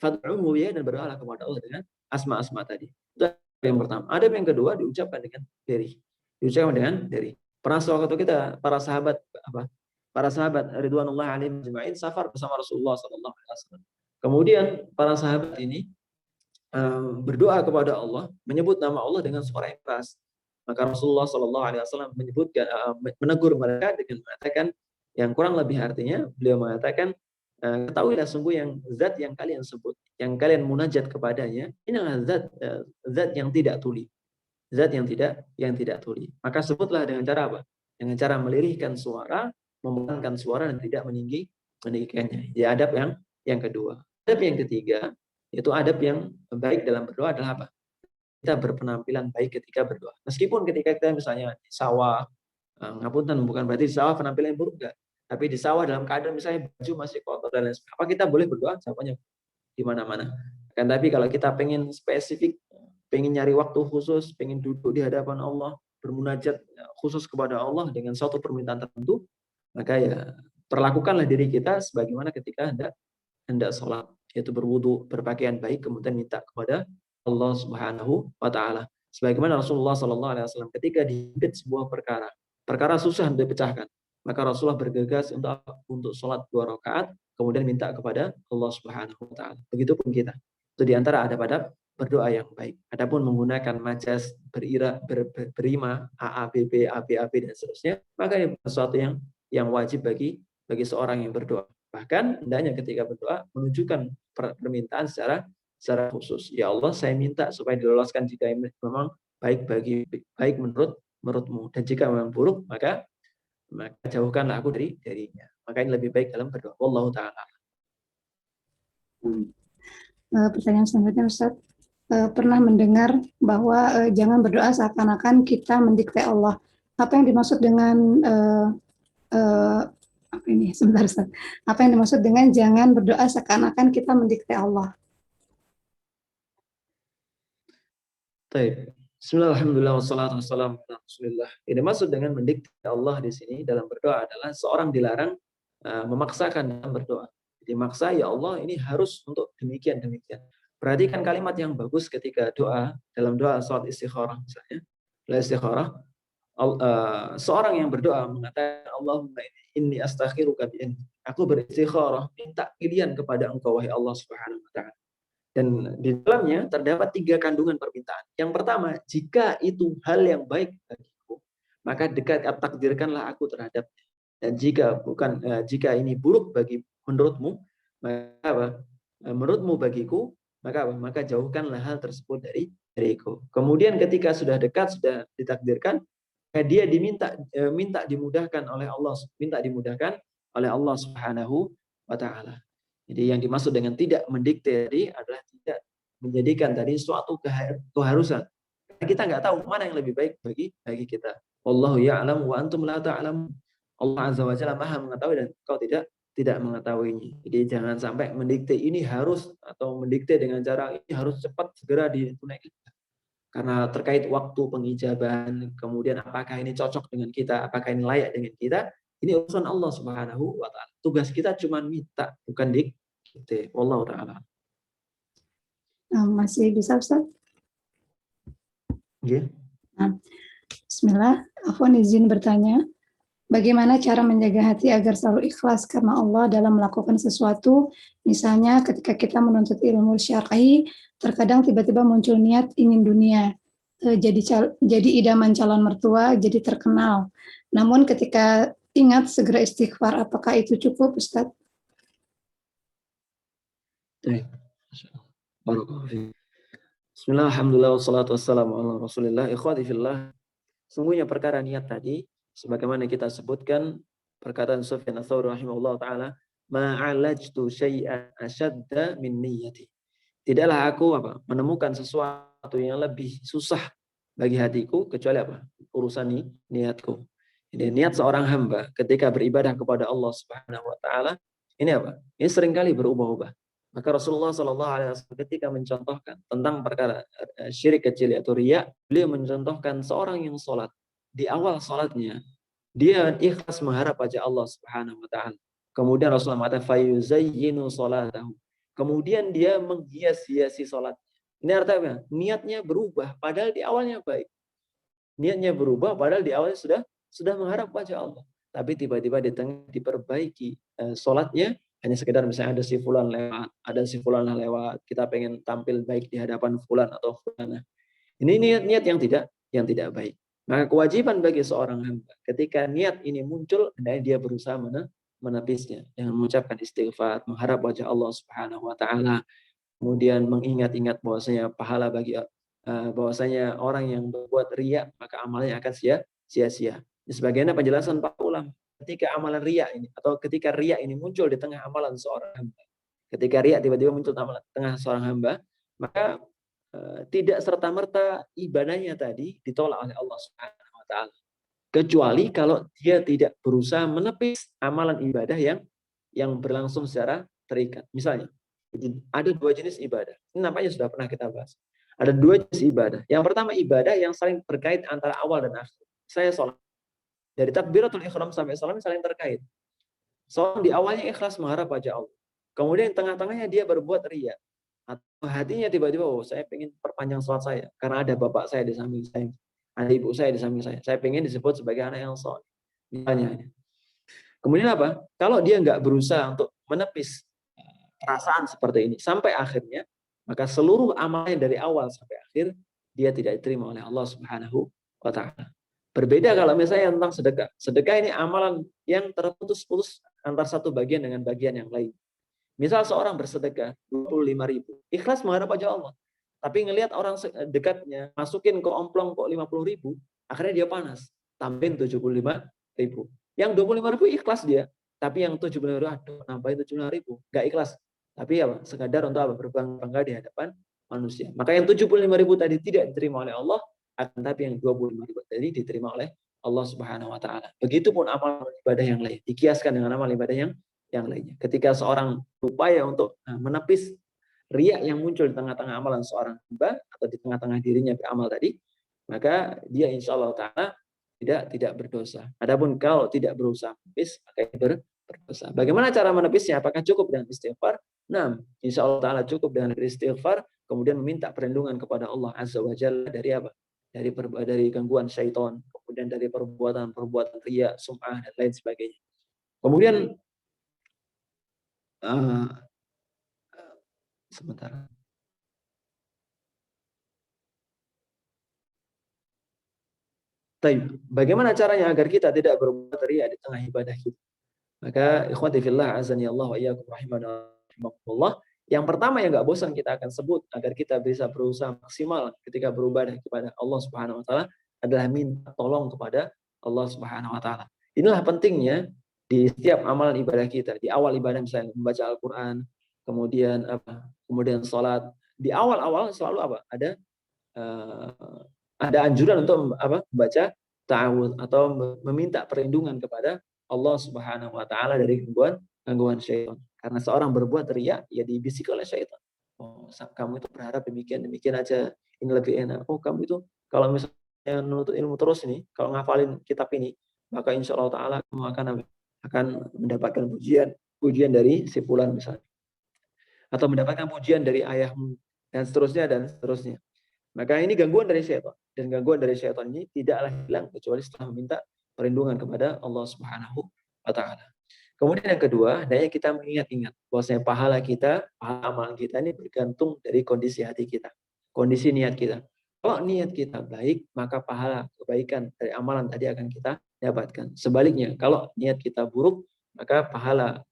A: Fad'uhu biha, dan berdoalah kepada Allah dengan asma-asma tadi. Itu yang pertama. Adab yang kedua diucapkan dengan diri. Pernah suatu kita para sahabat ridwanullah alaihim ajma'in safar bersama Rasulullah sallallahu alaihi wasallam. Kemudian para sahabat ini berdoa kepada Allah, menyebut nama Allah dengan suara yang keras. Maka Rasulullah Shallallahu Alaihi Wasallam menegur mereka dengan mengatakan yang kurang lebih artinya, beliau mengatakan, ketahuilah sungguh yang zat yang kalian sebut, yang kalian munajat kepadanya, inilah zat yang tidak tuli, zat yang tidak tuli. Maka sebutlah dengan cara apa? Dengan cara melirihkan suara, memelankan suara dan tidak meninggikannya. Ya adab yang kedua. Adab yang ketiga, yaitu adab yang baik dalam berdoa adalah apa? Kita berpenampilan baik ketika berdoa. Meskipun ketika kita misalnya di sawah, ngapunten, bukan berarti di sawah penampilan yang buruk, enggak. Tapi di sawah dalam keadaan misalnya baju masih kotor dan lain sebagainya, apa kita boleh berdoa? Jawabannya di mana-mana. Kan tapi kalau kita pengen spesifik, pengen nyari waktu khusus, pengen duduk di hadapan Allah, bermunajat khusus kepada Allah dengan suatu permintaan tertentu, maka ya perlakukanlah diri kita sebagaimana ketika hendak sholat, yaitu berwudu, berpakaian baik, kemudian minta kepada Allah Subhanahu wa Ta'ala. Sebagaimana Rasulullah Sallallahu Alaihi Wasallam ketika dihimpit sebuah perkara susah untuk dipecahkan, maka Rasulullah bergegas untuk sholat 2 rakaat, kemudian minta kepada Allah Subhanahu wa Ta'ala. Begitupun kita. Itu diantara adab-adab berdoa yang baik. Adapun menggunakan majas, berima, AABB, ABAB dan seterusnya, maka ini sesuatu yang wajib bagi seorang yang berdoa. Bahkan hendaknya ketika berdoa menunjukkan permintaan secara khusus. Ya Allah, saya minta supaya diloloskan jika memang baik menurutmu, dan jika memang buruk maka jauhkanlah aku darinya. Maka ini lebih baik dalam berdoa. Wallahu ta'ala.
B: Pertanyaan selanjutnya, Ustaz. Pernah mendengar bahwa jangan berdoa seakan-akan kita mendikte Allah. Apa yang dimaksud dengan sebentar, Ustaz. Apa yang dimaksud dengan jangan berdoa seakan-akan kita mendikte Allah?
A: Baik. Bismillah, alhamdulillah, wassalatu wassalamu ala Rasulillah. Ini maksud dengan mendikte Allah di sini dalam berdoa adalah seorang dilarang memaksakan dalam berdoa. Jadi maksa, ya Allah ini harus untuk demikian. Perhatikan kalimat yang bagus ketika doa, dalam doa salat istikharah misalnya. Istikharah, Seorang yang berdoa mengatakan Allahumma inni astakhiruka bi ilmi. Aku beristikharah minta pilihan kepada Engkau wahai Allah Subhanahu wa taala. Dan di dalamnya terdapat 3 kandungan permintaan. Yang pertama, jika itu hal yang baik bagiku, maka takdirkanlah aku terhadapnya. Dan jika ini buruk bagi menurutmu, maka apa? Menurutmu bagiku, maka apa? Maka jauhkanlah hal tersebut dariku. Kemudian ketika sudah dekat, sudah ditakdirkan, dia minta dimudahkan oleh Allah, Subhanahu wa taala. Jadi yang dimaksud dengan tidak mendikte adalah tidak menjadikan tadi suatu keharusan. Karena kita nggak tahu mana yang lebih baik bagi kita. Wallahu ya'lam wa antum la ta'lamun. Allah Azza wa Jalla Maha mengetahui dan kau tidak mengetahuinya. Jadi jangan sampai mendikte ini harus, atau mendikte dengan cara ini harus cepat segera ditunaikan. Karena terkait waktu pengijaban, kemudian apakah ini cocok dengan kita, apakah ini layak dengan kita, ini urusan Allah Subhanahu wa taala. Tugas kita cuma minta, bukan dikte. Wallahu taala.
B: Masih bisa, Ustaz?
A: Yeah.
B: Nah, bismillah, Afwan izin bertanya. Bagaimana cara menjaga hati agar selalu ikhlas karena Allah dalam melakukan sesuatu? Misalnya ketika kita menuntut ilmu syar'i, terkadang tiba-tiba muncul niat ingin dunia, jadi idaman calon mertua, jadi terkenal. Namun ketika ingat segera istighfar, apakah itu cukup, Ustaz?
A: Bismillah, alhamdulillah, wassalatu wassalamu ala rasulillah. Ikhwati fillah, sungguhnya perkara niat tadi, sebagaimana kita sebutkan perkataan Sufyan ats-Tsauri rahimahullah taala, ma'alajtu syai'an ashadda min niyyati. Tidaklah aku menemukan sesuatu yang lebih susah bagi hatiku kecuali urusan niatku. Jadi niat seorang hamba ketika beribadah kepada Allah Subhanahu wa taala ini Ini seringkali berubah-ubah. Maka Rasulullah Shallallahu alaihi wasallam ketika mencontohkan tentang perkara syirik kecil yaitu riya, beliau mencontohkan seorang yang sholat. Di awal sholatnya dia ikhlas mengharap wajah Allah Subhanahu wa taala. Kemudian Rasulullah mengatakan fayuzayyinu sholatahu. Kemudian dia menghias-hiasi sholat. Ini artinya niatnya berubah padahal di awalnya baik. Niatnya berubah padahal di awalnya sudah mengharap wajah Allah. Tapi tiba-tiba di tengah diperbaiki sholatnya, hanya sekedar misalnya ada si fulan lewat, kita pengen tampil baik di hadapan fulan atau fulana. Ini niat-niat yang tidak baik. Maka kewajiban bagi seorang hamba ketika niat ini muncul, hendaknya dia berusaha menepisnya dengan mengucapkan istighfar, mengharap wajah Allah Subhanahu wa taala, kemudian mengingat-ingat bahwasanya pahala bahwasanya orang yang berbuat riya maka amalnya akan sia-sia. Sebagaimana penjelasan para ulama, ketika amalan riya ini atau ketika riya ini muncul di tengah amalan seorang hamba, ketika riya tiba-tiba muncul di tengah seorang hamba, maka tidak serta-merta ibadahnya tadi ditolak oleh Allah Subhanahu wa taala. Kecuali kalau dia tidak berusaha menepis amalan ibadah yang berlangsung secara terikat. Misalnya, ada 2 jenis ibadah. Ini nampaknya sudah pernah kita bahas. Ada 2 jenis ibadah. Yang pertama ibadah yang saling terkait antara awal dan akhir. Saya sholat. Dari takbiratul ihram sampai salam saling terkait. Seorang di awalnya ikhlas mengharap wajah Allah. Kemudian tengah-tengahnya dia berbuat riya. Atau hatinya tiba-tiba, saya pengen perpanjang sholat saya. Karena ada bapak saya di samping saya. Ada ibu saya di samping saya. Saya pengen disebut sebagai anak yang soleh. Misalnya. Kemudian kalau dia nggak berusaha untuk menepis perasaan seperti ini sampai akhirnya, maka seluruh amalnya dari awal sampai akhir dia tidak diterima oleh Allah Subhanahu wa taala. Berbeda kalau misalnya tentang sedekah. Sedekah ini amalan yang terputus-putus antara satu bagian dengan bagian yang lain. Misal seorang bersedekah 25.000, ikhlas mengharap wajah Allah. Tapi ngelihat orang dekatnya masukin ke omplong kok 50.000, akhirnya dia panas. Tambahin 75.000. Yang 25.000 ikhlas dia, tapi yang 75.000 aduh nambahin 75.000, enggak ikhlas. Tapi sekadar untuk berbangga di hadapan manusia. Maka yang 75.000 tadi tidak diterima oleh Allah, akan tapi yang 25.000 tadi diterima oleh Allah Subhanahu wa taala. Begitupun amal ibadah yang lain, dikiaskan dengan amal ibadah yang lainnya. Ketika seorang berupaya untuk menepis riya yang muncul di tengah-tengah amalan seorang hamba atau di tengah-tengah dirinya beramal tadi, maka dia insya Allah taala tidak berdosa. Adapun kalau tidak berusaha menepis, maka berdosa. Bagaimana cara menepisnya? Apakah cukup dengan istighfar? Nah, insya Allah taala cukup dengan istighfar, kemudian meminta perlindungan kepada Allah Azza wa Jalla dari dari gangguan syaitan, kemudian dari perbuatan riya, sum'ah dan lain sebagainya. Kemudian sebentar. Bagaimana caranya agar kita tidak berbuat riya di tengah ibadah kita? Maka ikhwati fillah azani Allah wa iyyakum rahimakumullah. Yang pertama yang nggak bosan kita akan sebut agar kita bisa berusaha maksimal ketika beribadah kepada Allah Subhanahu wa taala adalah minta tolong kepada Allah Subhanahu wa taala. Inilah pentingnya di setiap amalan ibadah kita. Di awal ibadah misalnya membaca Al-Qur'an, kemudian kemudian salat. Di awal-awal selalu apa? Ada anjuran untuk membaca ta'awudz atau meminta perlindungan kepada Allah Subhanahu wa taala dari gangguan syaitan. Karena seorang berbuat riya, ya dibisik oleh syaitan. Oh, kamu itu berharap demikian aja, ini lebih enak. Oh, kamu itu kalau misalnya menuntut ilmu terus ini, kalau ngafalin kitab ini, maka insya Allah taala kamu akan mendapatkan pujian dari si fulan misalnya. Atau mendapatkan pujian dari ayahmu dan seterusnya. Maka ini gangguan dari syaitan. Dan gangguan dari syaitan ini tidaklah hilang kecuali setelah meminta perlindungan kepada Allah Subhanahu wa taala. Kemudian yang kedua, hendaknya kita mengingat-ingat bahwasanya pahala amalan kita ini bergantung dari kondisi hati kita, kondisi niat kita. Kalau niat kita baik, maka pahala kebaikan dari amalan tadi akan kita dapatkan. Sebaliknya, kalau niat kita buruk, maka pahala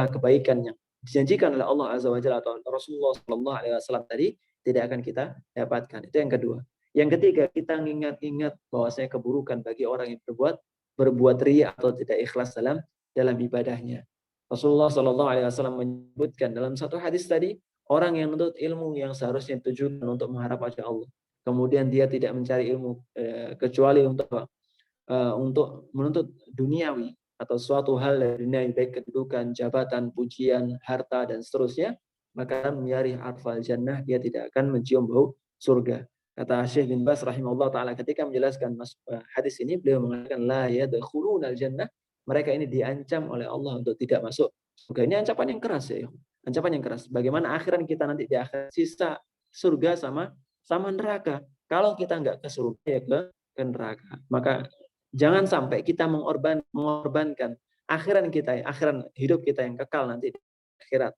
A: kebaikan yang dijanjikan oleh Allah Azza wa Jalla atau Rasulullah Shallallahu Alaihi Wasallam tadi tidak akan kita dapatkan. Itu yang kedua. Yang ketiga, kita ingat-ingat bahwasanya keburukan bagi orang yang berbuat riya atau tidak ikhlas dalam ibadahnya. Rasulullah Shallallahu Alaihi Wasallam menyebutkan dalam satu hadis tadi, orang yang menuntut ilmu yang seharusnya ditujukan untuk mengharap wajah Allah, kemudian dia tidak mencari ilmu kecuali untuk menuntut duniawi atau suatu hal dari dunia, baik kedudukan, jabatan, pujian, harta dan seterusnya, maka miyarih arfal jannah, dia tidak akan mencium bau surga. Kata Syekh bin Baz rahimahullah taala ketika menjelaskan hadis ini, beliau mengatakan la yadkhulunal jannah, mereka ini diancam oleh Allah untuk tidak masuk surga. Ini ancaman yang keras ya. Ancaman yang keras. Bagaimana akhiran kita nanti di akhir sisa surga sama neraka. Kalau kita nggak ke surga ya ke neraka. Maka jangan sampai kita mengorbankan akhiran hidup kita yang kekal nanti di akhirat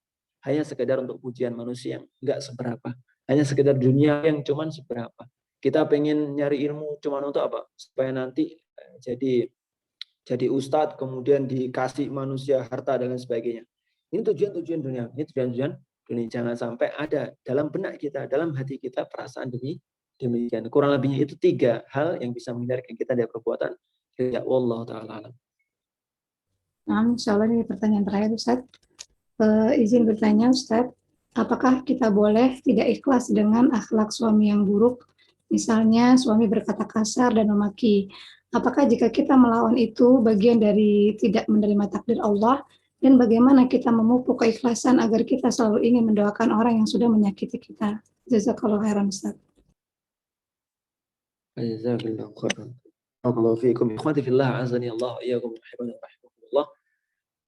A: hanya sekedar untuk pujian manusia yang enggak seberapa, hanya sekedar dunia yang cuman seberapa. Kita pengen nyari ilmu cuman untuk apa? Supaya nanti jadi ustadz, kemudian dikasih manusia harta dan sebagainya. Ini tujuan dunia. Ini tujuan dunia. Jangan sampai ada dalam benak kita, dalam hati kita perasaan demikian. Kurang lebihnya itu 3 hal yang bisa menghindarkan kita dari perbuatan riya. Wallahu ta'ala.
B: Nah, insya Allah ini pertanyaan terakhir, Ustaz. Izin bertanya, Ustaz, apakah kita boleh tidak ikhlas dengan akhlak suami yang buruk? Misalnya suami berkata kasar dan memaki. Apakah jika kita melawan itu bagian dari tidak menerima takdir Allah? Dan bagaimana kita memupuk keikhlasan agar kita selalu ingin mendoakan orang yang sudah menyakiti kita? Jazakallahu khairan, Ustaz.
A: Jazakallahu khairan. Barakallahu fiikum. Ikhwati fillah, azani Allah wa iyyakum rahimakumullah.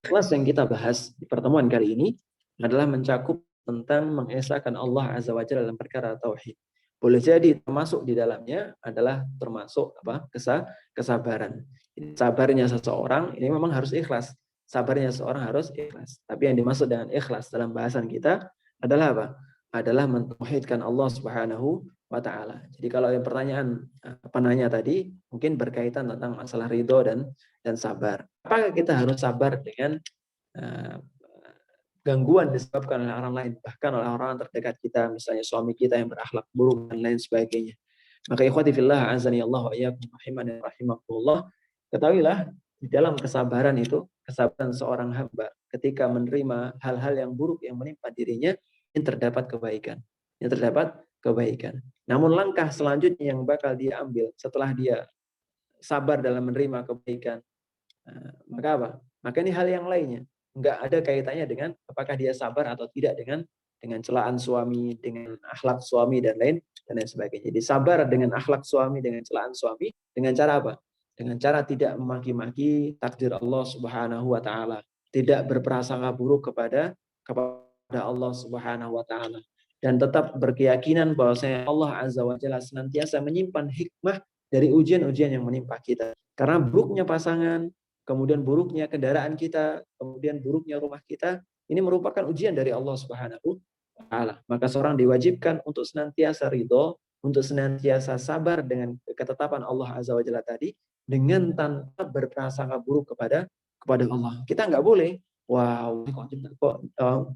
A: Kelas yang kita bahas di pertemuan kali ini adalah mencakup tentang mengesahkan Allah Azza wa Jalla dalam perkara tauhid. Boleh jadi termasuk di dalamnya adalah termasuk kesabaran. Sabarnya seseorang ini memang harus ikhlas. Sabarnya seseorang harus ikhlas. Tapi yang dimaksud dengan ikhlas dalam bahasan kita adalah apa? Adalah mentauhidkan Allah Subhanahu wa taala. Jadi kalau yang pertanyaan penanya tadi mungkin berkaitan tentang masalah ridho dan sabar. Apakah kita harus sabar dengan gangguan disebabkan oleh orang lain, bahkan oleh orang terdekat kita, misalnya suami kita yang berakhlak buruk dan lain sebagainya. Maka ikhwati fillah, azani Allah wa iyyakum rahimakumullah, ketahuilah di dalam kesabaran itu, kesabaran seorang hamba ketika menerima hal-hal yang buruk yang menimpa dirinya, ini terdapat kebaikan. Yang terdapat kebaikan. Namun langkah selanjutnya yang bakal dia ambil setelah dia sabar dalam menerima kebaikan, maka apa? Maka ini hal yang lainnya. Enggak ada kaitannya dengan apakah dia sabar atau tidak dengan celaan suami, dengan akhlak suami dan lain sebagainya. Jadi sabar dengan akhlak suami, dengan celaan suami, dengan cara apa? Dengan cara tidak memaki-maki takdir Allah Subhanahu wa taala, tidak berprasangka buruk kepada Allah Subhanahu wa taala, dan tetap berkeyakinan bahwasanya Allah Azza wa Jalla senantiasa menyimpan hikmah dari ujian-ujian yang menimpa kita. Karena buruknya pasangan, kemudian buruknya kendaraan kita, kemudian buruknya rumah kita, ini merupakan ujian dari Allah Subhanahu wa taala. Maka seorang diwajibkan untuk senantiasa ridho, untuk senantiasa sabar dengan ketetapan Allah Azza wa Jalla tadi, dengan tanpa berprasangka buruk kepada Allah. Kita nggak boleh, wow, kok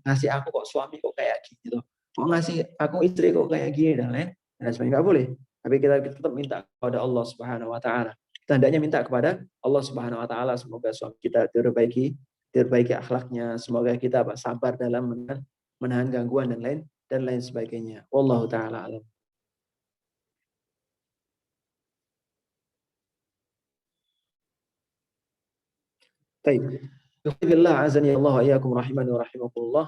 A: ngasih aku kok suami kok kayak gitu, kok ngasih aku istri kok kayak gini dan lain sebagainya, nggak boleh. Tapi kita tetap minta kepada Allah Subhanahu wa taala. Kita hendaknya minta kepada Allah Subhanahu wa taala semoga suami kita diperbaiki akhlaknya, semoga kita sabar dalam menahan gangguan dan lain sebagainya. Wallahu taala alam. Baik. Alhamdulillah azani Allah wa iyyakum rahimani wa rahimakumullah.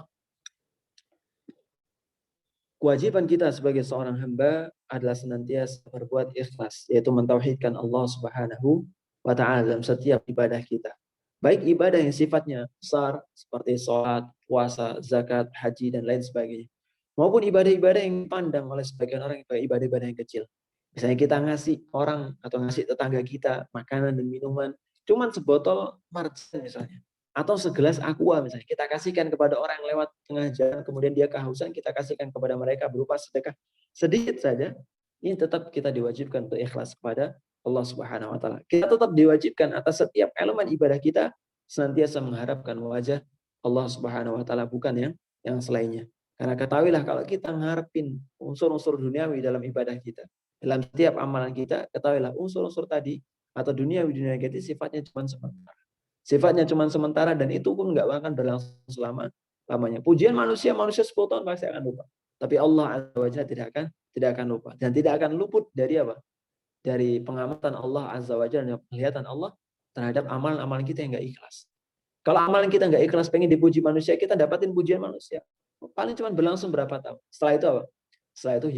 A: Kewajiban kita sebagai seorang hamba adalah senantiasa berbuat ikhlas, yaitu mentauhidkan Allah Subhanahu wa taala dalam setiap ibadah kita. Baik ibadah yang sifatnya besar seperti sholat, puasa, zakat, haji dan lain sebagainya, maupun ibadah-ibadah yang dipandang oleh sebagian orang sebagai ibadah-ibadah yang kecil. Misalnya kita ngasih orang atau ngasih tetangga kita makanan dan minuman, cuman sebotol marjan misalnya, atau segelas aqua misalnya, kita kasihkan kepada orang yang lewat tengah jalan, kemudian dia kehausan, kita kasihkan kepada mereka berupa sedekah sedikit saja, ini tetap kita diwajibkan untuk ikhlas kepada Allah Subhanahu wa taala. Kita tetap diwajibkan atas setiap elemen ibadah kita senantiasa mengharapkan wajah Allah Subhanahu wa taala, bukan yang selainnya. Karena ketahuilah kalau kita mengharapin unsur-unsur duniawi dalam ibadah kita, dalam setiap amalan kita, ketahuilah unsur-unsur tadi atau duniawi itu sifatnya cuma sementara. Sifatnya cuma sementara dan itu pun nggak akan berlangsung lamanya. Pujian manusia 10 tahun pasti akan lupa. Tapi Allah Azza wa Jalla tidak akan lupa dan tidak akan luput dari apa? Dari pengamatan Allah Azza wa Jalla, penglihatan Allah terhadap amalan-amalan kita yang nggak ikhlas. Kalau amalan kita nggak ikhlas, pengen dipuji manusia, kita dapatin pujian manusia. Paling cuma berlangsung berapa tahun. Setelah itu apa? Setelah itu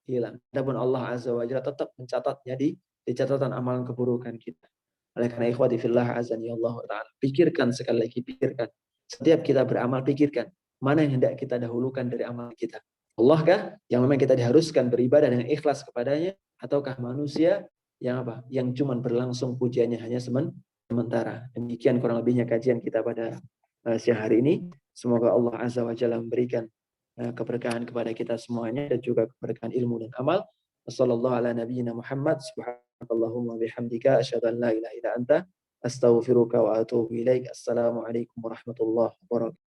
A: hilang. Adapun Allah Azza wa Jalla tetap mencatatnya di catatan amalan keburukan kita. Oleh karena ikhwati fillah azani Allah taala, pikirkan sekali lagi, pikirkan. Setiap kita beramal, pikirkan mana yang hendak kita dahulukan dari amal kita. Allah kah yang memang kita diharuskan beribadah dengan ikhlas kepadanya, ataukah manusia yang apa? Yang cuma berlangsung pujiannya hanya sementara. Demikian kurang lebihnya kajian kita pada siang hari ini. Semoga Allah Azza wa Jalla memberikan keberkahan kepada kita semuanya dan juga keberkahan ilmu dan amal. Wassallallahu ala nabiyyina Muhammad subhanallahumma bihamdika asyhadu an la ilaha illa anta astaghfiruka wa atubu ilaik. Assalamualaikum warahmatullahi wabarakatuh.